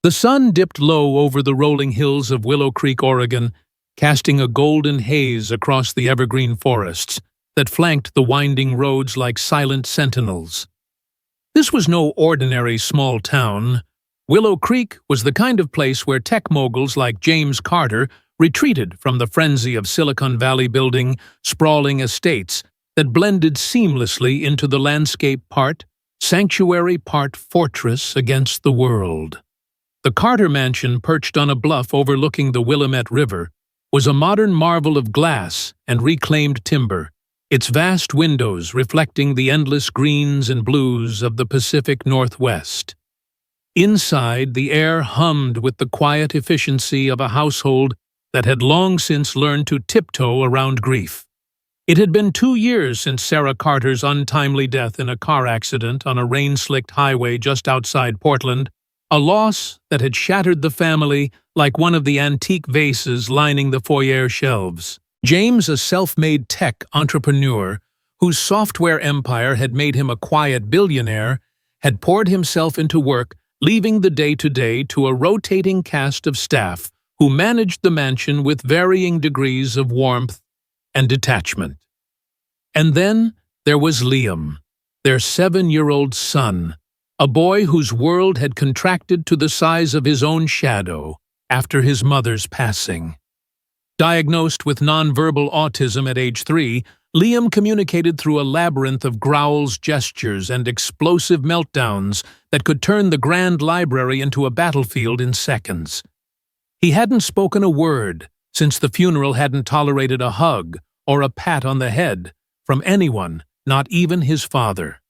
The sun dipped low over the rolling hills of Willow Creek, Oregon, casting a golden haze across the evergreen forests that flanked the winding roads like silent sentinels. This was no ordinary small town. Willow Creek was the kind of place where tech moguls like James Carter retreated from the frenzy of Silicon Valley building sprawling estates that blended seamlessly into the landscape, part sanctuary, part fortress against the world. The Carter mansion, perched on a bluff overlooking the Willamette River, was a modern marvel of glass and reclaimed timber, its vast windows reflecting the endless greens and blues of the Pacific Northwest. Inside, the air hummed with the quiet efficiency of a household that had long since learned to tiptoe around grief. It had been 2 years since Sarah Carter's untimely death in a car accident on a rain-slicked highway just outside Portland, a loss that had shattered the family like one of the antique vases lining the foyer shelves. James, a self-made tech entrepreneur whose software empire had made him a quiet billionaire, had poured himself into work, leaving the day-to-day to a rotating cast of staff who managed the mansion with varying degrees of warmth and detachment. And then there was Liam, their 7-year-old son, a boy whose world had contracted to the size of his own shadow after his mother's passing. Diagnosed with nonverbal autism at age 3, Liam communicated through a labyrinth of growls, gestures, and explosive meltdowns that could turn the Grand Library into a battlefield in seconds. He hadn't spoken a word since the funeral, hadn't tolerated a hug or a pat on the head from anyone, not even his father.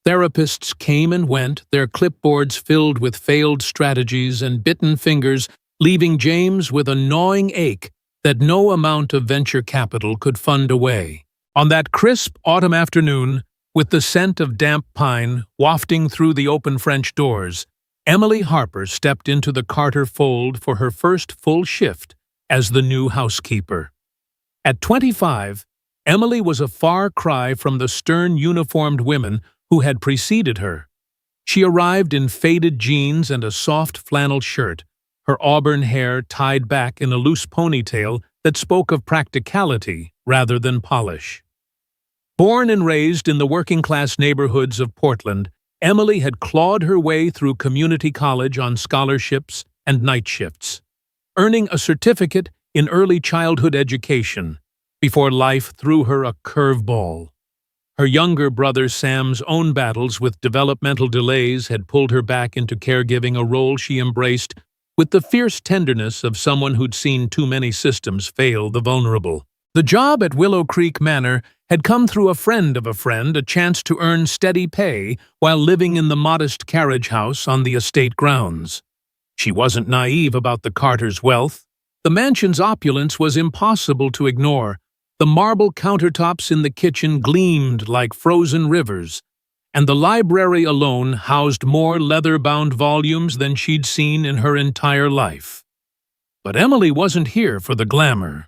Therapists came and went, their clipboards filled with failed strategies and bitten fingers, leaving James with a gnawing ache that no amount of venture capital could fund away. On that crisp autumn afternoon, with the scent of damp pine wafting through the open French doors, Emily Harper stepped into the Carter fold for her first full shift as the new housekeeper. At 25, Emily was a far cry from the stern uniformed women who had preceded her. She arrived in faded jeans and a soft flannel shirt, her auburn hair tied back in a loose ponytail that spoke of practicality rather than polish. Born and raised in the working-class neighborhoods of Portland, Emily had clawed her way through community college on scholarships and night shifts, earning a certificate in early childhood education before life threw her a curveball. Her younger brother Sam's own battles with developmental delays had pulled her back into caregiving, a role she embraced with the fierce tenderness of someone who'd seen too many systems fail the vulnerable. The job at Willow Creek Manor had come through a friend of a friend, a chance to earn steady pay while living in the modest carriage house on the estate grounds. She wasn't naive about the Carters' wealth. The mansion's opulence was impossible to ignore. The marble countertops in the kitchen gleamed like frozen rivers, and the library alone housed more leather-bound volumes than she'd seen in her entire life. But Emily wasn't here for the glamour.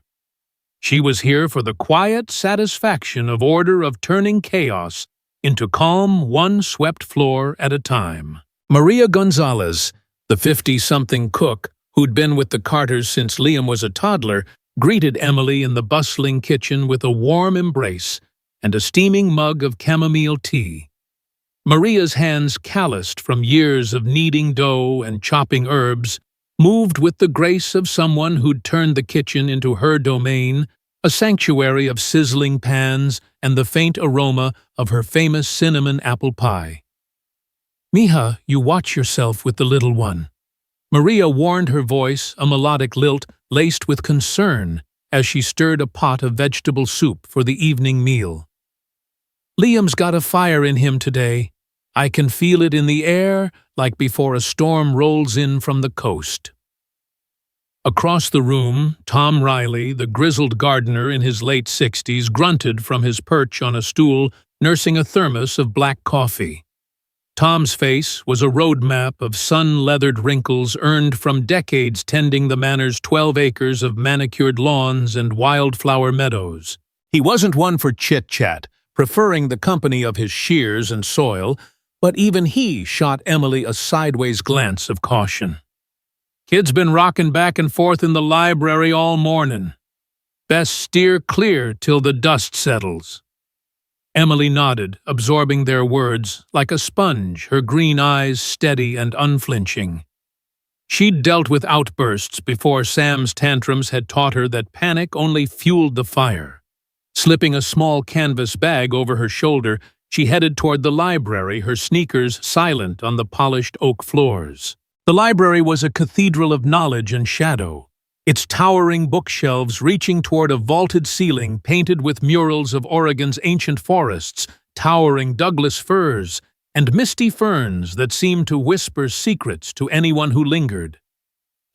She was here for the quiet satisfaction of order, of turning chaos into calm, one swept floor at a time. Maria Gonzalez, the 50-something cook who'd been with the Carters since Liam was a toddler, greeted Emily in the bustling kitchen with a warm embrace and a steaming mug of chamomile tea. Maria's hands, calloused from years of kneading dough and chopping herbs, moved with the grace of someone who'd turned the kitchen into her domain, a sanctuary of sizzling pans and the faint aroma of her famous cinnamon apple pie. "Mija, you watch yourself with the little one," Maria warned, her voice a melodic lilt laced with concern as she stirred a pot of vegetable soup for the evening meal. "Liam's got a fire in him today. I can feel it in the air like before a storm rolls in from the coast." Across the room, Tom Riley, the grizzled gardener in his late 60s, grunted from his perch on a stool, nursing a thermos of black coffee. Tom's face was a roadmap of sun-leathered wrinkles earned from decades tending the manor's 12 acres of manicured lawns and wildflower meadows. He wasn't one for chit-chat, preferring the company of his shears and soil, but even he shot Emily a sideways glance of caution. "Kid's been rocking back and forth in the library all morning. Best steer clear till the dust settles." Emily nodded, absorbing their words like a sponge, her green eyes steady and unflinching. She'd dealt with outbursts before Sam's tantrums had taught her that panic only fueled the fire. Slipping a small canvas bag over her shoulder, she headed toward the library, her sneakers silent on the polished oak floors. The library was a cathedral of knowledge and shadow, its towering bookshelves reaching toward a vaulted ceiling painted with murals of Oregon's ancient forests, towering Douglas firs, and misty ferns that seemed to whisper secrets to anyone who lingered.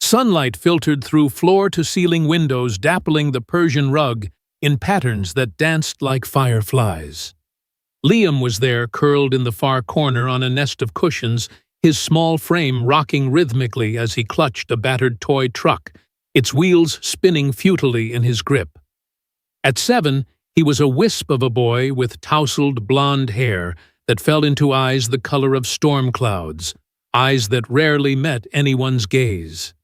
Sunlight filtered through floor-to-ceiling windows, dappling the Persian rug in patterns that danced like fireflies. Liam was there, curled in the far corner on a nest of cushions, his small frame rocking rhythmically as he clutched a battered toy truck, its wheels spinning futilely in his grip. At 7, he was a wisp of a boy with tousled blonde hair that fell into eyes the color of storm clouds, eyes that rarely met anyone's gaze.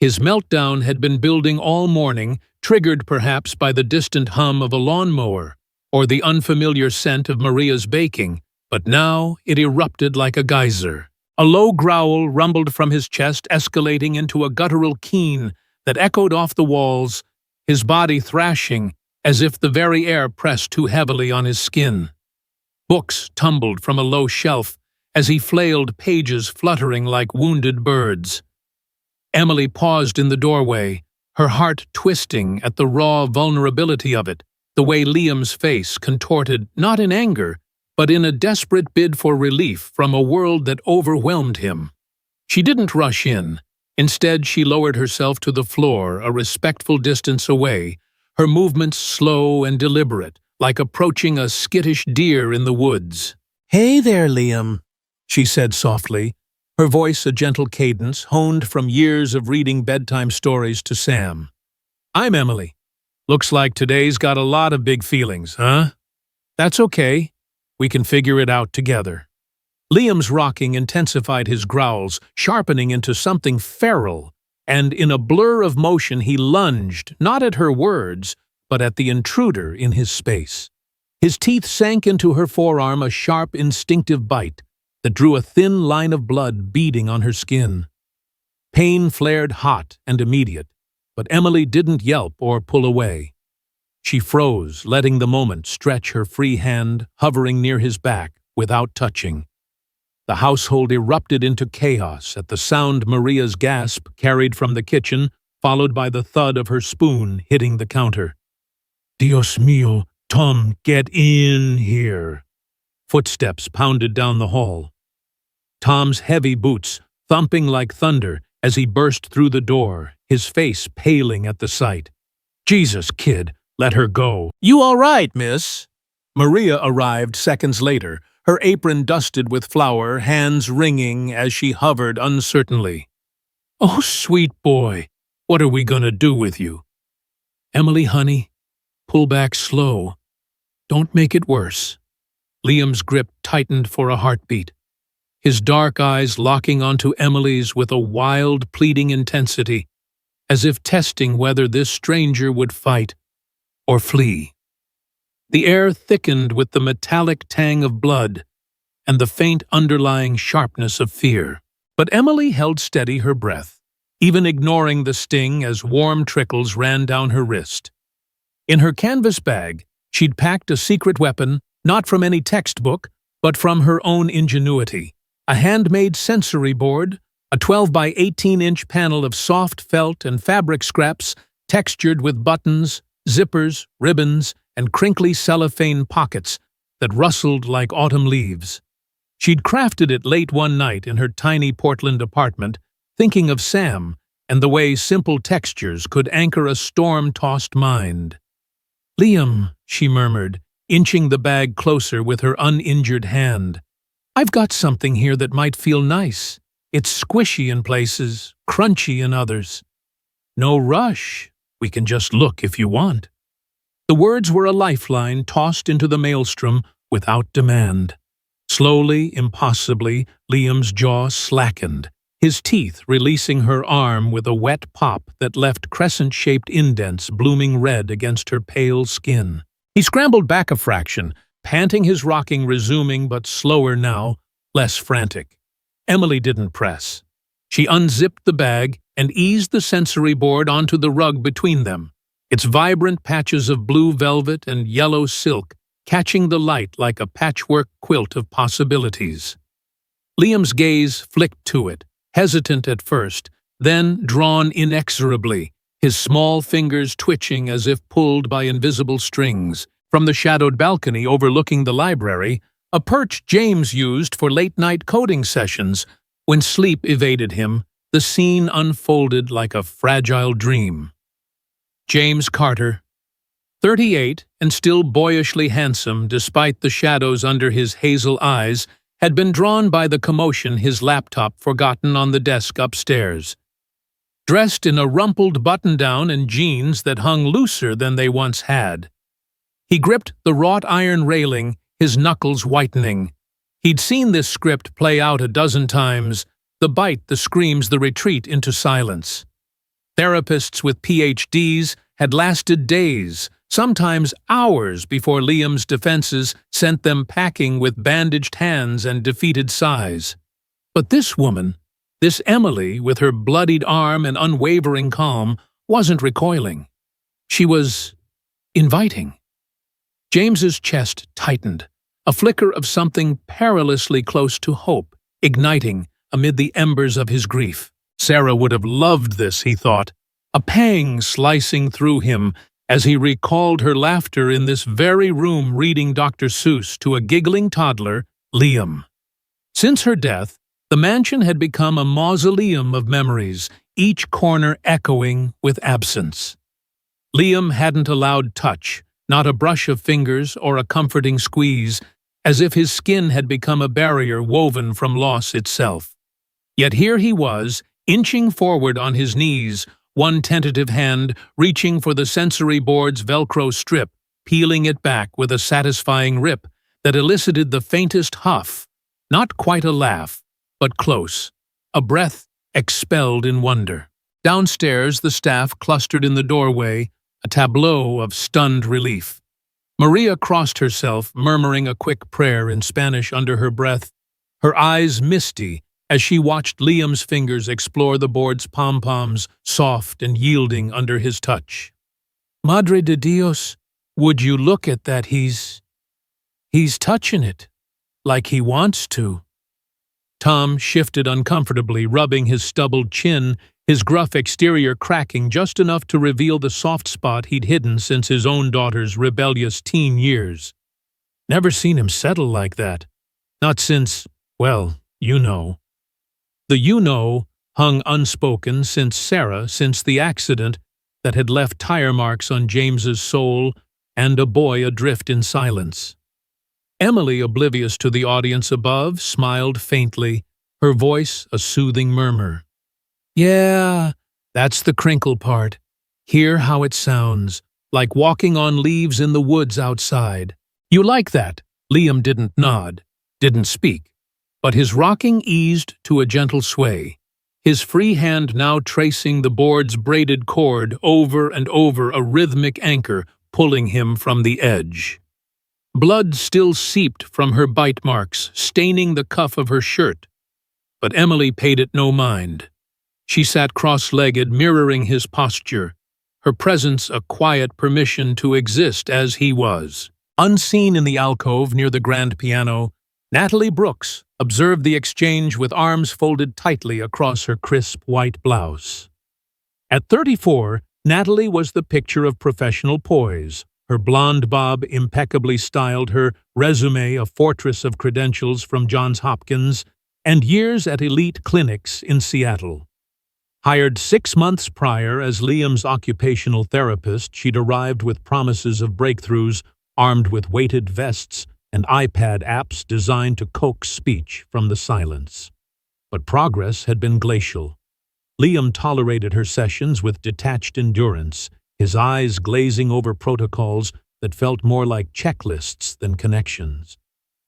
His meltdown had been building all morning, triggered perhaps by the distant hum of a lawnmower or the unfamiliar scent of Maria's baking, but now it erupted like a geyser. A low growl rumbled from his chest, escalating into a guttural keen that echoed off the walls, his body thrashing as if the very air pressed too heavily on his skin. Books tumbled from a low shelf as he flailed, pages fluttering like wounded birds. Emily paused in the doorway, her heart twisting at the raw vulnerability of it, the way Liam's face contorted not in anger, but in a desperate bid for relief from a world that overwhelmed him. She didn't rush in. Instead, she lowered herself to the floor, a respectful distance away, her movements slow and deliberate, like approaching a skittish deer in the woods. "Hey there, Liam," she said softly, her voice a gentle cadence honed from years of reading bedtime stories to Sam. "I'm Emily. Looks like today's got a lot of big feelings, huh? That's okay. We can figure it out together." Liam's rocking intensified his growls, sharpening into something feral, and in a blur of motion he lunged, not at her words, but at the intruder in his space. His teeth sank into her forearm, a sharp, instinctive bite that drew a thin line of blood beading on her skin. Pain flared hot and immediate, but Emily didn't yelp or pull away. She froze, letting the moment stretch her free hand, hovering near his back without touching. The household erupted into chaos at the sound Maria's gasp carried from the kitchen, followed by the thud of her spoon hitting the counter. "Dios mío, Tom, get in here." Footsteps pounded down the hall. Tom's heavy boots thumping like thunder as he burst through the door, his face paling at the sight. "Jesus, kid, let her go." "You all right, miss?" Maria arrived seconds later, her apron dusted with flour, hands wringing as she hovered uncertainly. "Oh, sweet boy, what are we gonna do with you?" "Emily, honey, pull back slow. Don't make it worse." Liam's grip tightened for a heartbeat, his dark eyes locking onto Emily's with a wild, pleading intensity, as if testing whether this stranger would fight or flee. The air thickened with the metallic tang of blood and the faint underlying sharpness of fear. But Emily held steady her breath, even ignoring the sting as warm trickles ran down her wrist. In her canvas bag, she'd packed a secret weapon, not from any textbook, but from her own ingenuity. A handmade sensory board, a 12 by 18-inch panel of soft felt and fabric scraps textured with buttons, zippers, ribbons, and crinkly cellophane pockets that rustled like autumn leaves. She'd crafted it late one night in her tiny Portland apartment, thinking of Sam and the way simple textures could anchor a storm-tossed mind. "Liam," she murmured, inching the bag closer with her uninjured hand. "I've got something here that might feel nice. It's squishy in places, crunchy in others. No rush. We can just look if you want." The words were a lifeline tossed into the maelstrom without demand. Slowly, impossibly, Liam's jaw slackened, his teeth releasing her arm with a wet pop that left crescent-shaped indents blooming red against her pale skin. He scrambled back a fraction, panting, his rocking resuming, but slower now, less frantic. Emily didn't press. She unzipped the bag and eased the sensory board onto the rug between them, its vibrant patches of blue velvet and yellow silk catching the light like a patchwork quilt of possibilities. Liam's gaze flicked to it, hesitant at first, then drawn inexorably, his small fingers twitching as if pulled by invisible strings. From the shadowed balcony overlooking the library, a perch James used for late-night coding sessions, when sleep evaded him, the scene unfolded like a fragile dream. James Carter, 38 and still boyishly handsome despite the shadows under his hazel eyes, had been drawn by the commotion, his laptop forgotten on the desk upstairs. Dressed in a rumpled button-down and jeans that hung looser than they once had. He gripped the wrought iron railing, his knuckles whitening. He'd seen this script play out a dozen times, the bite, the screams, the retreat into silence. Therapists with PhDs had lasted days, sometimes hours, before Liam's defenses sent them packing with bandaged hands and defeated sighs. But this woman, this Emily, with her bloodied arm and unwavering calm, wasn't recoiling. She was inviting. James's chest tightened, a flicker of something perilously close to hope, igniting amid the embers of his grief. Sarah would have loved this, he thought, a pang slicing through him as he recalled her laughter in this very room reading Dr. Seuss to a giggling toddler, Liam. Since her death, the mansion had become a mausoleum of memories, each corner echoing with absence. Liam hadn't allowed touch, not a brush of fingers or a comforting squeeze, as if his skin had become a barrier woven from loss itself. Yet here he was, inching forward on his knees, one tentative hand reaching for the sensory board's Velcro strip, peeling it back with a satisfying rip that elicited the faintest huff, not quite a laugh, but close, a breath expelled in wonder. Downstairs, the staff clustered in the doorway, a tableau of stunned relief. Maria crossed herself, murmuring a quick prayer in Spanish under her breath, her eyes misty as she watched Liam's fingers explore the board's pom-poms, soft and yielding under his touch. Madre de Dios, would you look at that? He's touching it, like he wants to. Tom shifted uncomfortably, rubbing his stubbled chin, his gruff exterior cracking just enough to reveal the soft spot he'd hidden since his own daughter's rebellious teen years. Never seen him settle like that. Not since, well, you know. The you-know hung unspoken since the accident that had left tire marks on James's soul and a boy adrift in silence. Emily, oblivious to the audience above, smiled faintly, her voice a soothing murmur. Yeah, that's the crinkle part. Hear how it sounds, like walking on leaves in the woods outside. You like that? Liam didn't nod, didn't speak, but his rocking eased to a gentle sway, his free hand now tracing the board's braided cord over and over, a rhythmic anchor pulling him from the edge. Blood still seeped from her bite marks, staining the cuff of her shirt, but Emily paid it no mind. She sat cross-legged, mirroring his posture, her presence a quiet permission to exist as he was. Unseen in the alcove near the grand piano, Natalie Brooks observed the exchange with arms folded tightly across her crisp white blouse. At 34, Natalie was the picture of professional poise, her blonde bob impeccably styled, her resume a fortress of credentials from Johns Hopkins, and years at elite clinics in Seattle. Hired 6 months prior as Liam's occupational therapist, she'd arrived with promises of breakthroughs, armed with weighted vests and iPad apps designed to coax speech from the silence. But progress had been glacial. Liam tolerated her sessions with detached endurance, his eyes glazing over protocols that felt more like checklists than connections.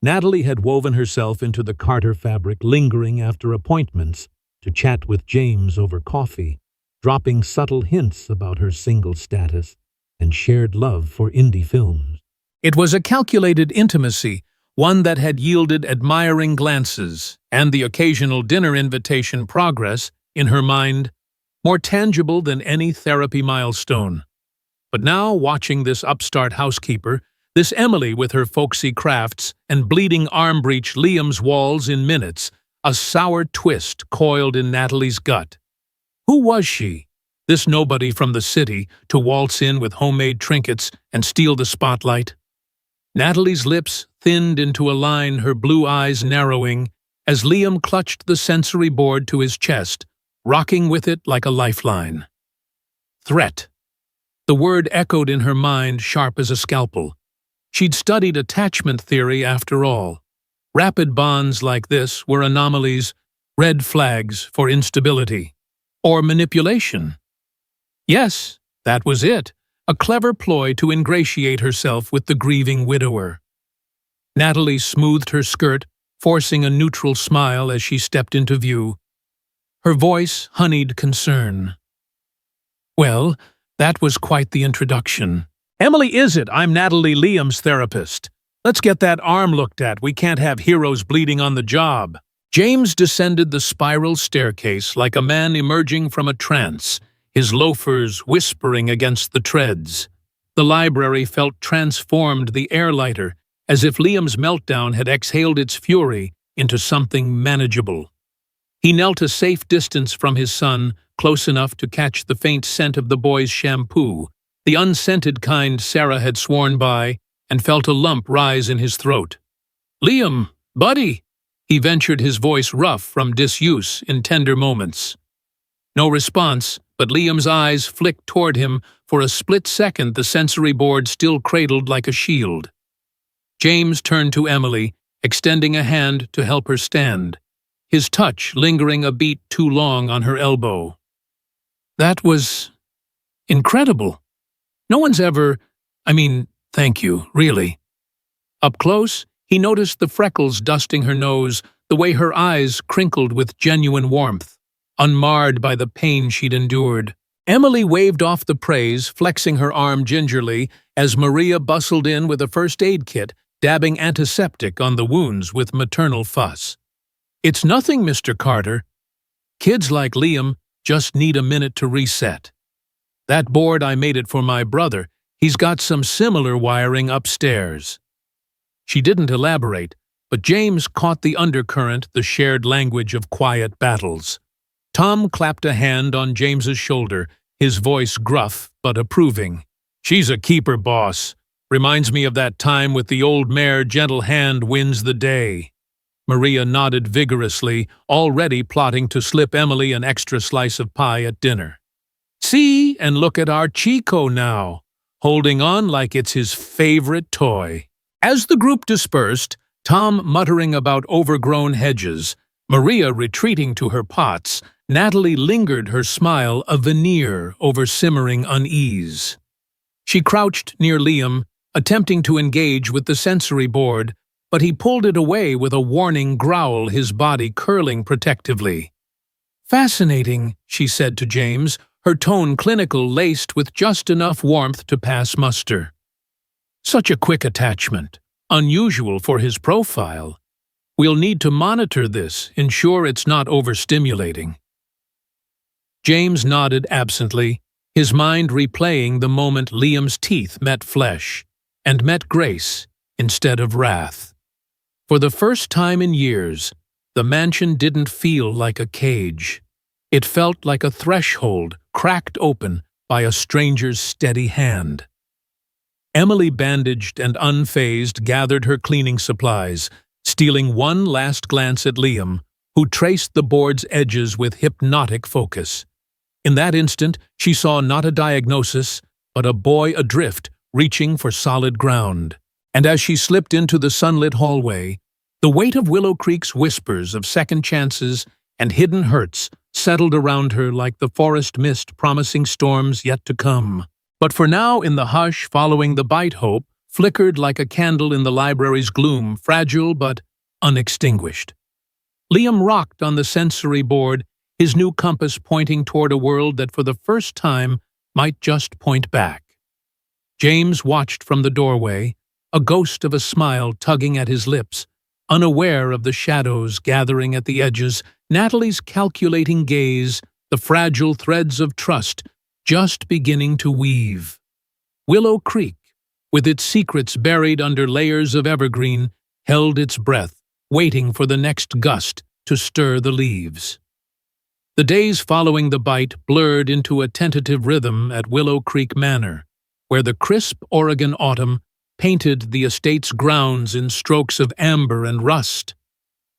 Natalie had woven herself into the Carter fabric, lingering after appointments to chat with James over coffee, dropping subtle hints about her single status and shared love for indie films. It was a calculated intimacy, one that had yielded admiring glances and the occasional dinner invitation progress, in her mind, more tangible than any therapy milestone. But now, watching this upstart housekeeper, this Emily with her folksy crafts and bleeding arm breach Liam's walls in minutes, a sour twist coiled in Natalie's gut. Who was she, this nobody from the city, to waltz in with homemade trinkets and steal the spotlight? Natalie's lips thinned into a line, her blue eyes narrowing, as Liam clutched the sensory board to his chest, rocking with it like a lifeline. Threat. The word echoed in her mind, sharp as a scalpel. She'd studied attachment theory after all. Rapid bonds like this were anomalies, red flags for instability. Or manipulation. Yes, that was it, a clever ploy to ingratiate herself with the grieving widower. Natalie smoothed her skirt, forcing a neutral smile as she stepped into view. Her voice honeyed concern. Well, that was quite the introduction. Emily, is it? I'm Natalie, Liam's therapist. Let's get that arm looked at. We can't have heroes bleeding on the job. James descended the spiral staircase like a man emerging from a trance, his loafers whispering against the treads. The library felt transformed, the air lighter, as if Liam's meltdown had exhaled its fury into something manageable. He knelt a safe distance from his son, close enough to catch the faint scent of the boy's shampoo, the unscented kind Sarah had sworn by, and felt a lump rise in his throat. "Liam, buddy!" He ventured, his voice rough from disuse in tender moments. No response, but Liam's eyes flicked toward him. For a split second, the sensory board still cradled like a shield. James turned to Emily, extending a hand to help her stand, his touch lingering a beat too long on her elbow. That was incredible. No one's ever, thank you, really. Up close, he noticed the freckles dusting her nose, the way her eyes crinkled with genuine warmth, unmarred by the pain she'd endured. Emily waved off the praise, flexing her arm gingerly, as Maria bustled in with a first aid kit, dabbing antiseptic on the wounds with maternal fuss. "It's nothing, Mr. Carter. Kids like Liam just need a minute to reset. That board, I made it for my brother. He's got some similar wiring upstairs." She didn't elaborate, but James caught the undercurrent, the shared language of quiet battles. Tom clapped a hand on James's shoulder, his voice gruff but approving. "She's a keeper, boss. Reminds me of that time with the old mare, gentle hand wins the day." Maria nodded vigorously, already plotting to slip Emily an extra slice of pie at dinner. "See, and look at our Chico now, holding on like it's his favorite toy." As the group dispersed, Tom muttering about overgrown hedges, Maria retreating to her pots, Natalie lingered, her smile a veneer over simmering unease. She crouched near Liam, attempting to engage with the sensory board, but he pulled it away with a warning growl, his body curling protectively. "Fascinating," she said to James, her tone clinical, laced with just enough warmth to pass muster. "Such a quick attachment. Unusual for his profile. We'll need to monitor this, ensure it's not overstimulating." James nodded absently, his mind replaying the moment Liam's teeth met flesh, and met grace instead of wrath. For the first time in years, the mansion didn't feel like a cage. It felt like a threshold cracked open by a stranger's steady hand. Emily, bandaged and unfazed, gathered her cleaning supplies, stealing one last glance at Liam, who traced the board's edges with hypnotic focus. In that instant, she saw not a diagnosis, but a boy adrift, reaching for solid ground. And as she slipped into the sunlit hallway, the weight of Willow Creek's whispers of second chances and hidden hurts settled around her like the forest mist promising storms yet to come. But for now, in the hush following the bite hope, flickered like a candle in the library's gloom, fragile but unextinguished. Liam rocked on the sensory board, his new compass pointing toward a world that for the first time might just point back. James watched from the doorway, a ghost of a smile tugging at his lips, unaware of the shadows gathering at the edges, Natalie's calculating gaze, the fragile threads of trust just beginning to weave. Willow Creek, with its secrets buried under layers of evergreen, held its breath, waiting for the next gust to stir the leaves. The days following the bite blurred into a tentative rhythm at Willow Creek Manor, where the crisp Oregon autumn painted the estate's grounds in strokes of amber and rust,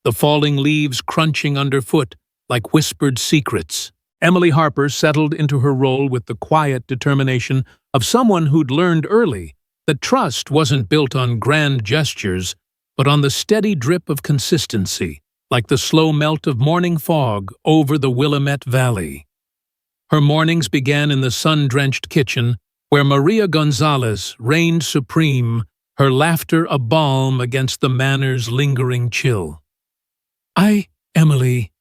the falling leaves crunching underfoot like whispered secrets. Emily Harper settled into her role with the quiet determination of someone who'd learned early that trust wasn't built on grand gestures, but on the steady drip of consistency, like the slow melt of morning fog over the Willamette Valley. Her mornings began in the sun-drenched kitchen, where Maria Gonzalez reigned supreme, her laughter a balm against the manor's lingering chill. Emily,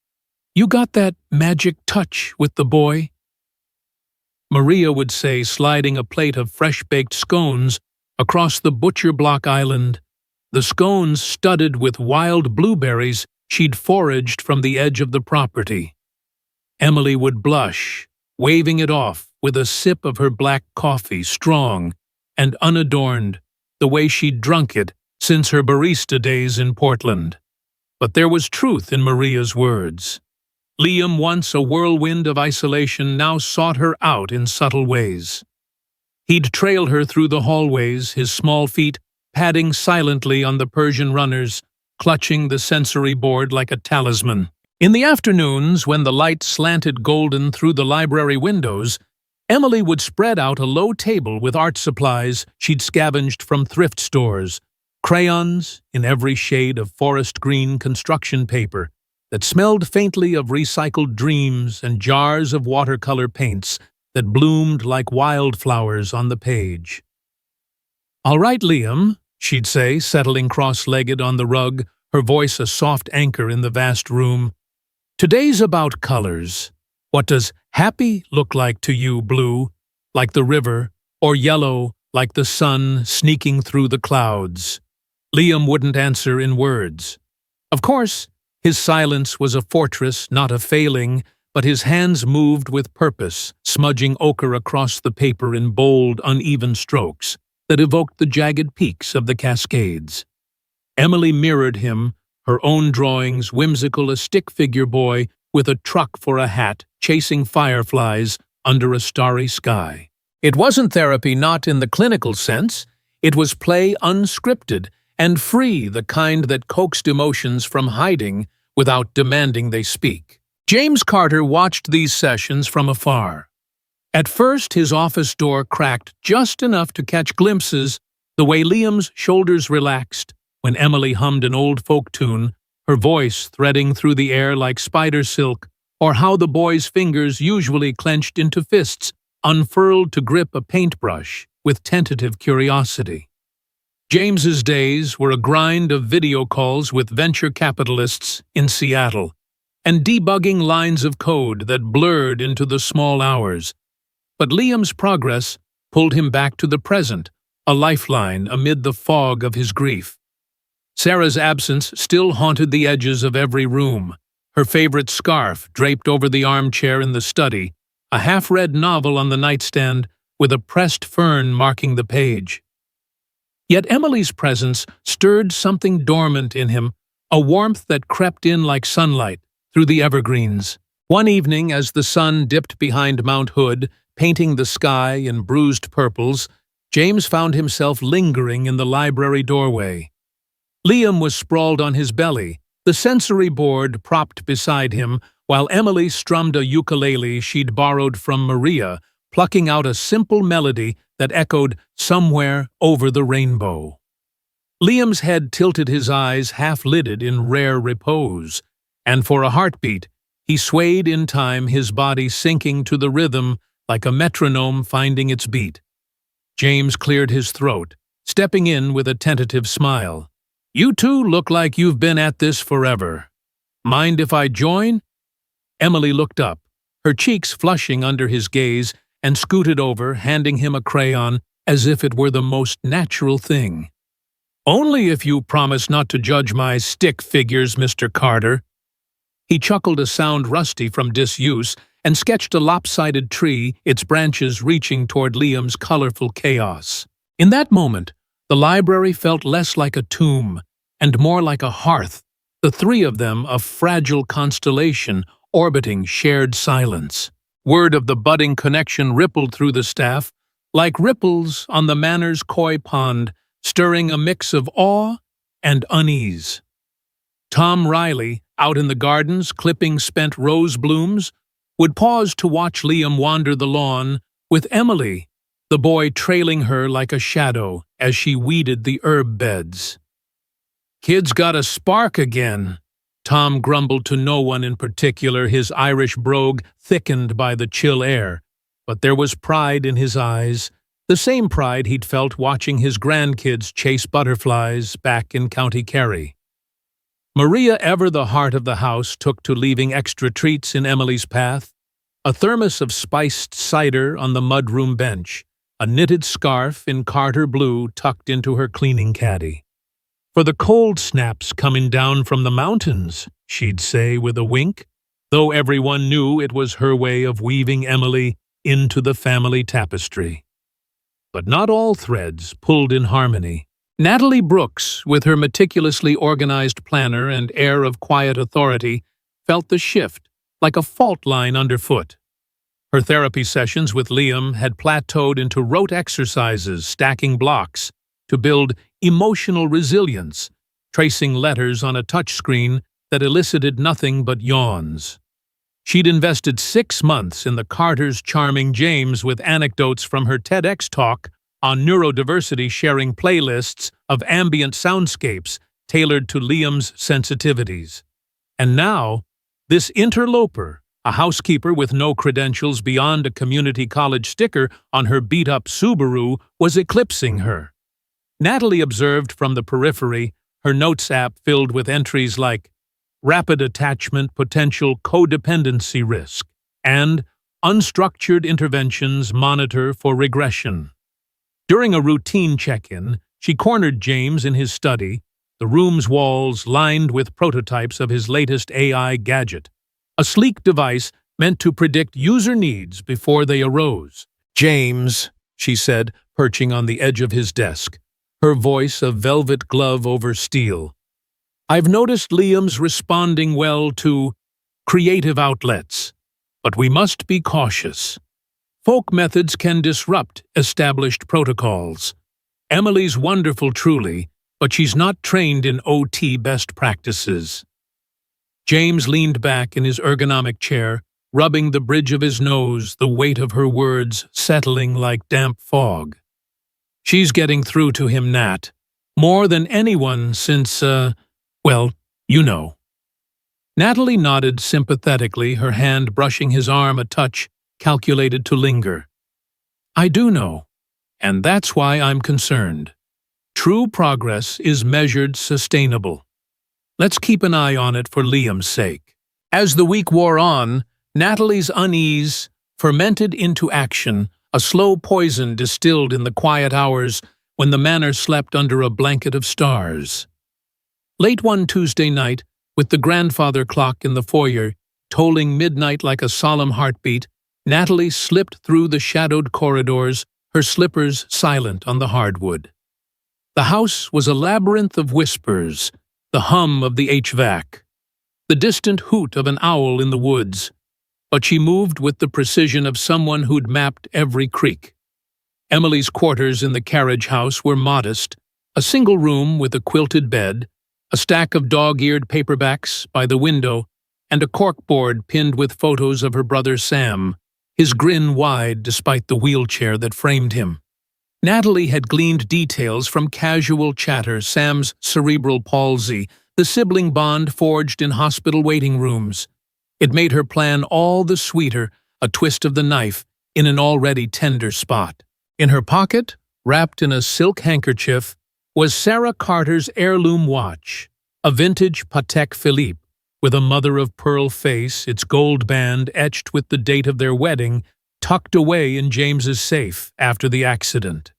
you got that magic touch with the boy?" Maria would say, sliding a plate of fresh-baked scones across the butcher block island, the scones studded with wild blueberries she'd foraged from the edge of the property. Emily would blush, waving it off with a sip of her black coffee, strong and unadorned, the way she'd drunk it since her barista days in Portland. But there was truth in Maria's words. Liam, once a whirlwind of isolation, now sought her out in subtle ways. He'd trail her through the hallways, his small feet padding silently on the Persian runners, clutching the sensory board like a talisman. In the afternoons, when the light slanted golden through the library windows, Emily would spread out a low table with art supplies she'd scavenged from thrift stores, crayons in every shade of forest green construction paper that smelled faintly of recycled dreams, and jars of watercolor paints that bloomed like wildflowers on the page. "All right, Liam," she'd say, settling cross-legged on the rug, her voice a soft anchor in the vast room. "Today's about colors. What does happy look like to you, blue, like the river, or yellow, like the sun sneaking through the clouds?" Liam wouldn't answer in words. Of course, his silence was a fortress, not a failing, but his hands moved with purpose, smudging ochre across the paper in bold, uneven strokes that evoked the jagged peaks of the Cascades. Emily mirrored him, her own drawings whimsical, a stick-figure boy with a truck for a hat, chasing fireflies under a starry sky. It wasn't therapy, not in the clinical sense. It was play unscripted and free, the kind that coaxed emotions from hiding without demanding they speak. James Carter watched these sessions from afar. At first, his office door cracked just enough to catch glimpses, the way Liam's shoulders relaxed when Emily hummed an old folk tune, her voice threading through the air like spider silk, or how the boy's fingers, usually clenched into fists, unfurled to grip a paintbrush with tentative curiosity. James's days were a grind of video calls with venture capitalists in Seattle, and debugging lines of code that blurred into the small hours. But Liam's progress pulled him back to the present, a lifeline amid the fog of his grief. Sarah's absence still haunted the edges of every room, her favorite scarf draped over the armchair in the study, a half-read novel on the nightstand with a pressed fern marking the page. Yet Emily's presence stirred something dormant in him, a warmth that crept in like sunlight through the evergreens. One evening, as the sun dipped behind Mount Hood, painting the sky in bruised purples, James found himself lingering in the library doorway. Liam was sprawled on his belly, the sensory board propped beside him, while Emily strummed a ukulele she'd borrowed from Maria, plucking out a simple melody that echoed somewhere over the rainbow. Liam's head tilted, his eyes half-lidded in rare repose, and for a heartbeat, he swayed in time, his body sinking to the rhythm like a metronome finding its beat. James cleared his throat, stepping in with a tentative smile. "You two look like you've been at this forever. Mind if I join?" Emily looked up, her cheeks flushing under his gaze, and scooted over, handing him a crayon as if it were the most natural thing. "Only if you promise not to judge my stick figures, Mr. Carter." He chuckled a sound rusty from disuse and sketched a lopsided tree, its branches reaching toward Liam's colorful chaos. In that moment, the library felt less like a tomb and more like a hearth, the three of them a fragile constellation orbiting shared silence. Word of the budding connection rippled through the staff, like ripples on the manor's koi pond, stirring a mix of awe and unease. Tom Riley, out in the gardens clipping spent rose blooms, would pause to watch Liam wander the lawn, with Emily, the boy trailing her like a shadow as she weeded the herb beds. "Kid's got a spark again," Tom grumbled to no one in particular, his Irish brogue thickened by the chill air. But there was pride in his eyes, the same pride he'd felt watching his grandkids chase butterflies back in County Kerry. Maria, ever the heart of the house, took to leaving extra treats in Emily's path: a thermos of spiced cider on the mudroom bench, a knitted scarf in Carter blue tucked into her cleaning caddy. "For the cold snaps coming down from the mountains," she'd say with a wink, though everyone knew it was her way of weaving Emily into the family tapestry. But not all threads pulled in harmony. Natalie Brooks, with her meticulously organized planner and air of quiet authority, felt the shift, like a fault line underfoot. Her therapy sessions with Liam had plateaued into rote exercises, stacking blocks, to build emotional resilience, tracing letters on a touchscreen that elicited nothing but yawns. She'd invested 6 months in the Carter's charming James with anecdotes from her TEDx talk on neurodiversity, sharing playlists of ambient soundscapes tailored to Liam's sensitivities. And now, this interloper, a housekeeper with no credentials beyond a community college sticker on her beat-up Subaru, was eclipsing her. Natalie observed from the periphery, her notes app filled with entries like "rapid attachment potential codependency risk" and "unstructured interventions monitor for regression." During a routine check-in, she cornered James in his study, the room's walls lined with prototypes of his latest AI gadget, a sleek device meant to predict user needs before they arose. "James," she said, perching on the edge of his desk, her voice a velvet glove over steel, "I've noticed Liam's responding well to creative outlets, but we must be cautious. Folk methods can disrupt established protocols. Emily's wonderful truly, but she's not trained in OT best practices." James leaned back in his ergonomic chair, rubbing the bridge of his nose, the weight of her words settling like damp fog. "She's getting through to him, Nat. More than anyone since, well, you know." Natalie nodded sympathetically, her hand brushing his arm a touch calculated to linger. "I do know, and that's why I'm concerned. True progress is measured sustainable. Let's keep an eye on it for Liam's sake." As the week wore on, Natalie's unease fermented into action, a slow poison distilled in the quiet hours when the manor slept under a blanket of stars. Late one Tuesday night, with the grandfather clock in the foyer tolling midnight like a solemn heartbeat, Natalie slipped through the shadowed corridors, her slippers silent on the hardwood. The house was a labyrinth of whispers, the hum of the HVAC, the distant hoot of an owl in the woods, but she moved with the precision of someone who'd mapped every creak. Emily's quarters in the carriage house were modest, a single room with a quilted bed, a stack of dog-eared paperbacks by the window, and a corkboard pinned with photos of her brother Sam, his grin wide despite the wheelchair that framed him. Natalie had gleaned details from casual chatter: Sam's cerebral palsy, the sibling bond forged in hospital waiting rooms. It made her plan all the sweeter, a twist of the knife in an already tender spot. In her pocket, wrapped in a silk handkerchief, was Sarah Carter's heirloom watch, a vintage Patek Philippe, with a mother-of-pearl face, its gold band etched with the date of their wedding, tucked away in James's safe after the accident.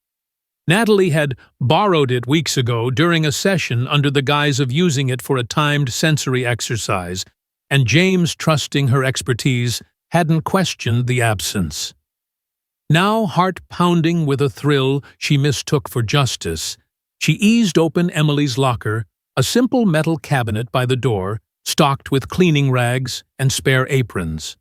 Natalie had borrowed it weeks ago during a session under the guise of using it for a timed sensory exercise, and James, trusting her expertise, hadn't questioned the absence. Now, heart pounding with a thrill she mistook for justice, she eased open Emily's locker, a simple metal cabinet by the door, stocked with cleaning rags and spare aprons.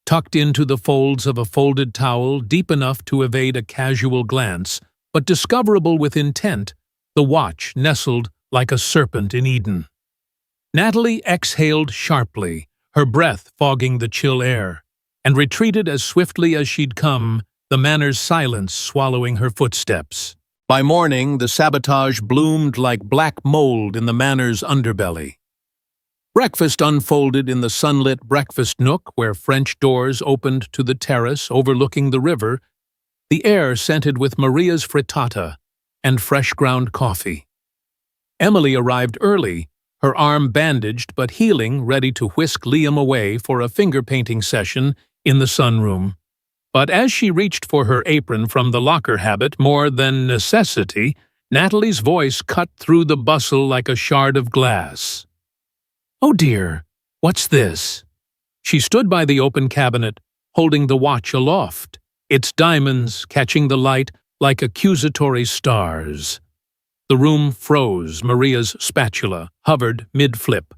Tucked into the folds of a folded towel deep enough to evade a casual glance, but discoverable with intent, the watch nestled like a serpent in Eden. Natalie exhaled sharply, her breath fogging the chill air, and retreated as swiftly as she'd come, the manor's silence swallowing her footsteps. By morning, the sabotage bloomed like black mold in the manor's underbelly. Breakfast unfolded in the sunlit breakfast nook where French doors opened to the terrace overlooking the river, the air scented with Maria's frittata and fresh ground coffee. Emily arrived early, her arm bandaged but healing, ready to whisk Liam away for a finger-painting session in the sunroom. But as she reached for her apron from the locker habit more than necessity, Natalie's voice cut through the bustle like a shard of glass. "Oh dear, what's this?" She stood by the open cabinet, holding the watch aloft, its diamonds catching the light like accusatory stars. The room froze. Maria's spatula hovered mid-flip.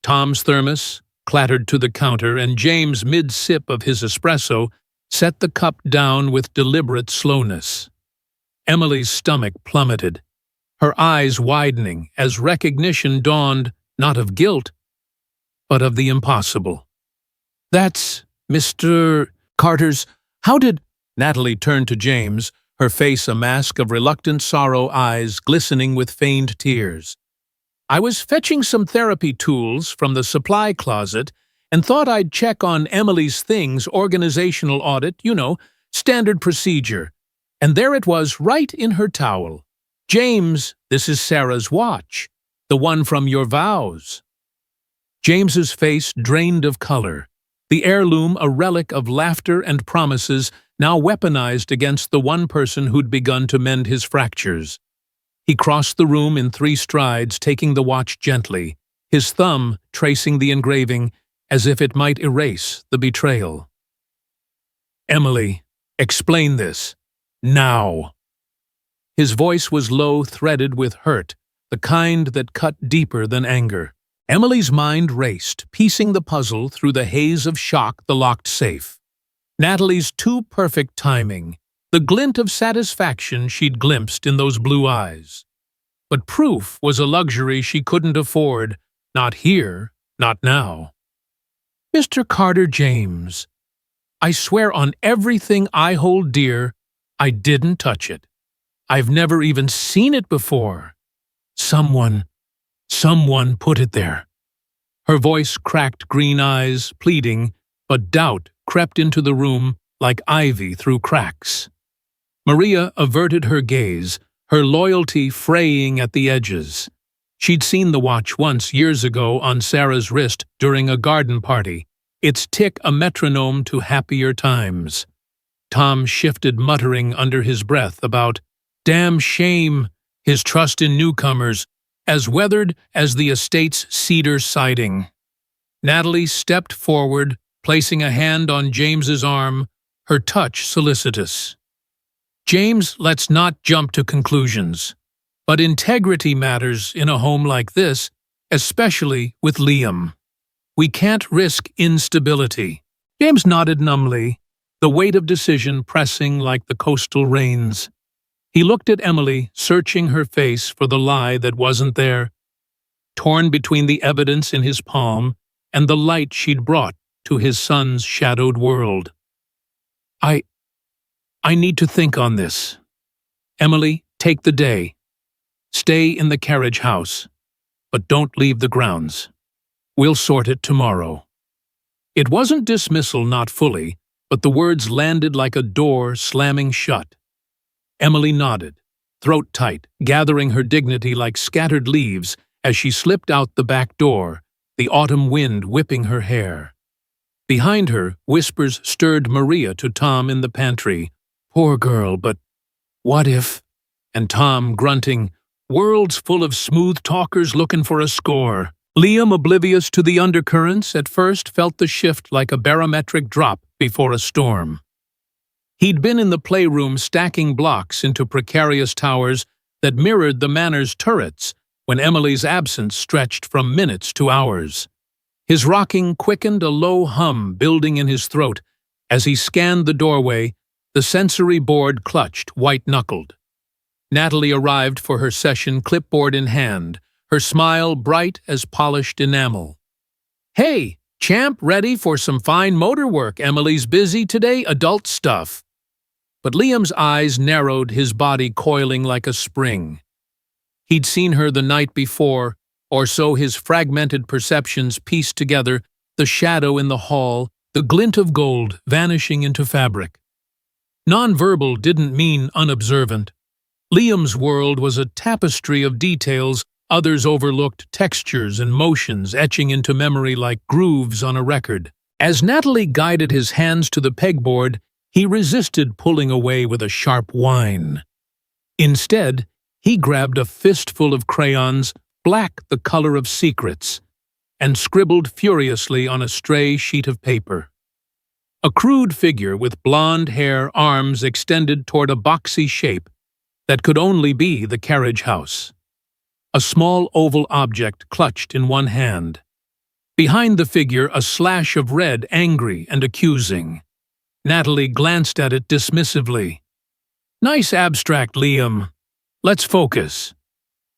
Tom's thermos clattered to the counter, and James, mid-sip of his espresso, set the cup down with deliberate slowness. Emily's stomach plummeted, her eyes widening as recognition dawned, not of guilt, but of the impossible. "That's Mr. Carter's. How did—" Natalie turned to James, her face a mask of reluctant sorrow, eyes glistening with feigned tears. "I was fetching some therapy tools from the supply closet and thought I'd check on Emily's things, organizational audit, standard procedure. And there it was, right in her towel. James, this is Sarah's watch, the one from your vows." James's face drained of color, the heirloom a relic of laughter and promises, now weaponized against the one person who'd begun to mend his fractures. He crossed the room in 3 strides, taking the watch gently, his thumb tracing the engraving as if it might erase the betrayal. "Emily, explain this. Now." His voice was low, threaded with hurt, the kind that cut deeper than anger. Emily's mind raced, piecing the puzzle through the haze of shock, the locked safe. Natalie's too perfect timing, the glint of satisfaction she'd glimpsed in those blue eyes. But proof was a luxury she couldn't afford, not here, not now. "Mr. Carter James, I swear on everything I hold dear, I didn't touch it. I've never even seen it before. Someone put it there." Her voice cracked, green eyes pleading, but doubt crept into the room like ivy through cracks. Maria averted her gaze, her loyalty fraying at the edges. She'd seen the watch once years ago on Sarah's wrist during a garden party, its tick a metronome to happier times. Tom shifted, muttering under his breath about "damn shame," his trust in newcomers, as weathered as the estate's cedar siding. Natalie stepped forward, placing a hand on James's arm, her touch solicitous. "James, let's not jump to conclusions. But integrity matters in a home like this, especially with Liam. We can't risk instability." James nodded numbly, the weight of decision pressing like the coastal rains. He looked at Emily, searching her face for the lie that wasn't there, torn between the evidence in his palm and the light she'd brought to his son's shadowed world. I need to think on this. Emily, take the day. Stay in the carriage house, but don't leave the grounds. We'll sort it tomorrow." It wasn't dismissal, not fully, but the words landed like a door slamming shut. Emily nodded, throat tight, gathering her dignity like scattered leaves as she slipped out the back door, the autumn wind whipping her hair. Behind her, whispers stirred Maria to Tom in the pantry. "Poor girl, but what if?" And Tom grunting, "World's full of smooth talkers looking for a score." Liam, oblivious to the undercurrents, at first felt the shift like a barometric drop before a storm. He'd been in the playroom stacking blocks into precarious towers that mirrored the manor's turrets when Emily's absence stretched from minutes to hours. His rocking quickened, a low hum building in his throat. As he scanned the doorway, the sensory board clutched, white-knuckled. Natalie arrived for her session, clipboard in hand, her smile bright as polished enamel. "Hey, champ, ready for some fine motor work? Emily's busy today, adult stuff." But Liam's eyes narrowed, his body coiling like a spring. He'd seen her the night before, or so his fragmented perceptions pieced together, the shadow in the hall, the glint of gold vanishing into fabric. Nonverbal didn't mean unobservant. Liam's world was a tapestry of details, others overlooked textures and motions etching into memory like grooves on a record. As Natalie guided his hands to the pegboard, he resisted pulling away with a sharp whine. Instead, he grabbed a fistful of crayons, black the color of secrets, and scribbled furiously on a stray sheet of paper. A crude figure with blonde hair, arms extended toward a boxy shape that could only be the carriage house. A small oval object clutched in one hand. Behind the figure, a slash of red, angry and accusing. Natalie glanced at it dismissively. "Nice abstract, Liam. Let's focus."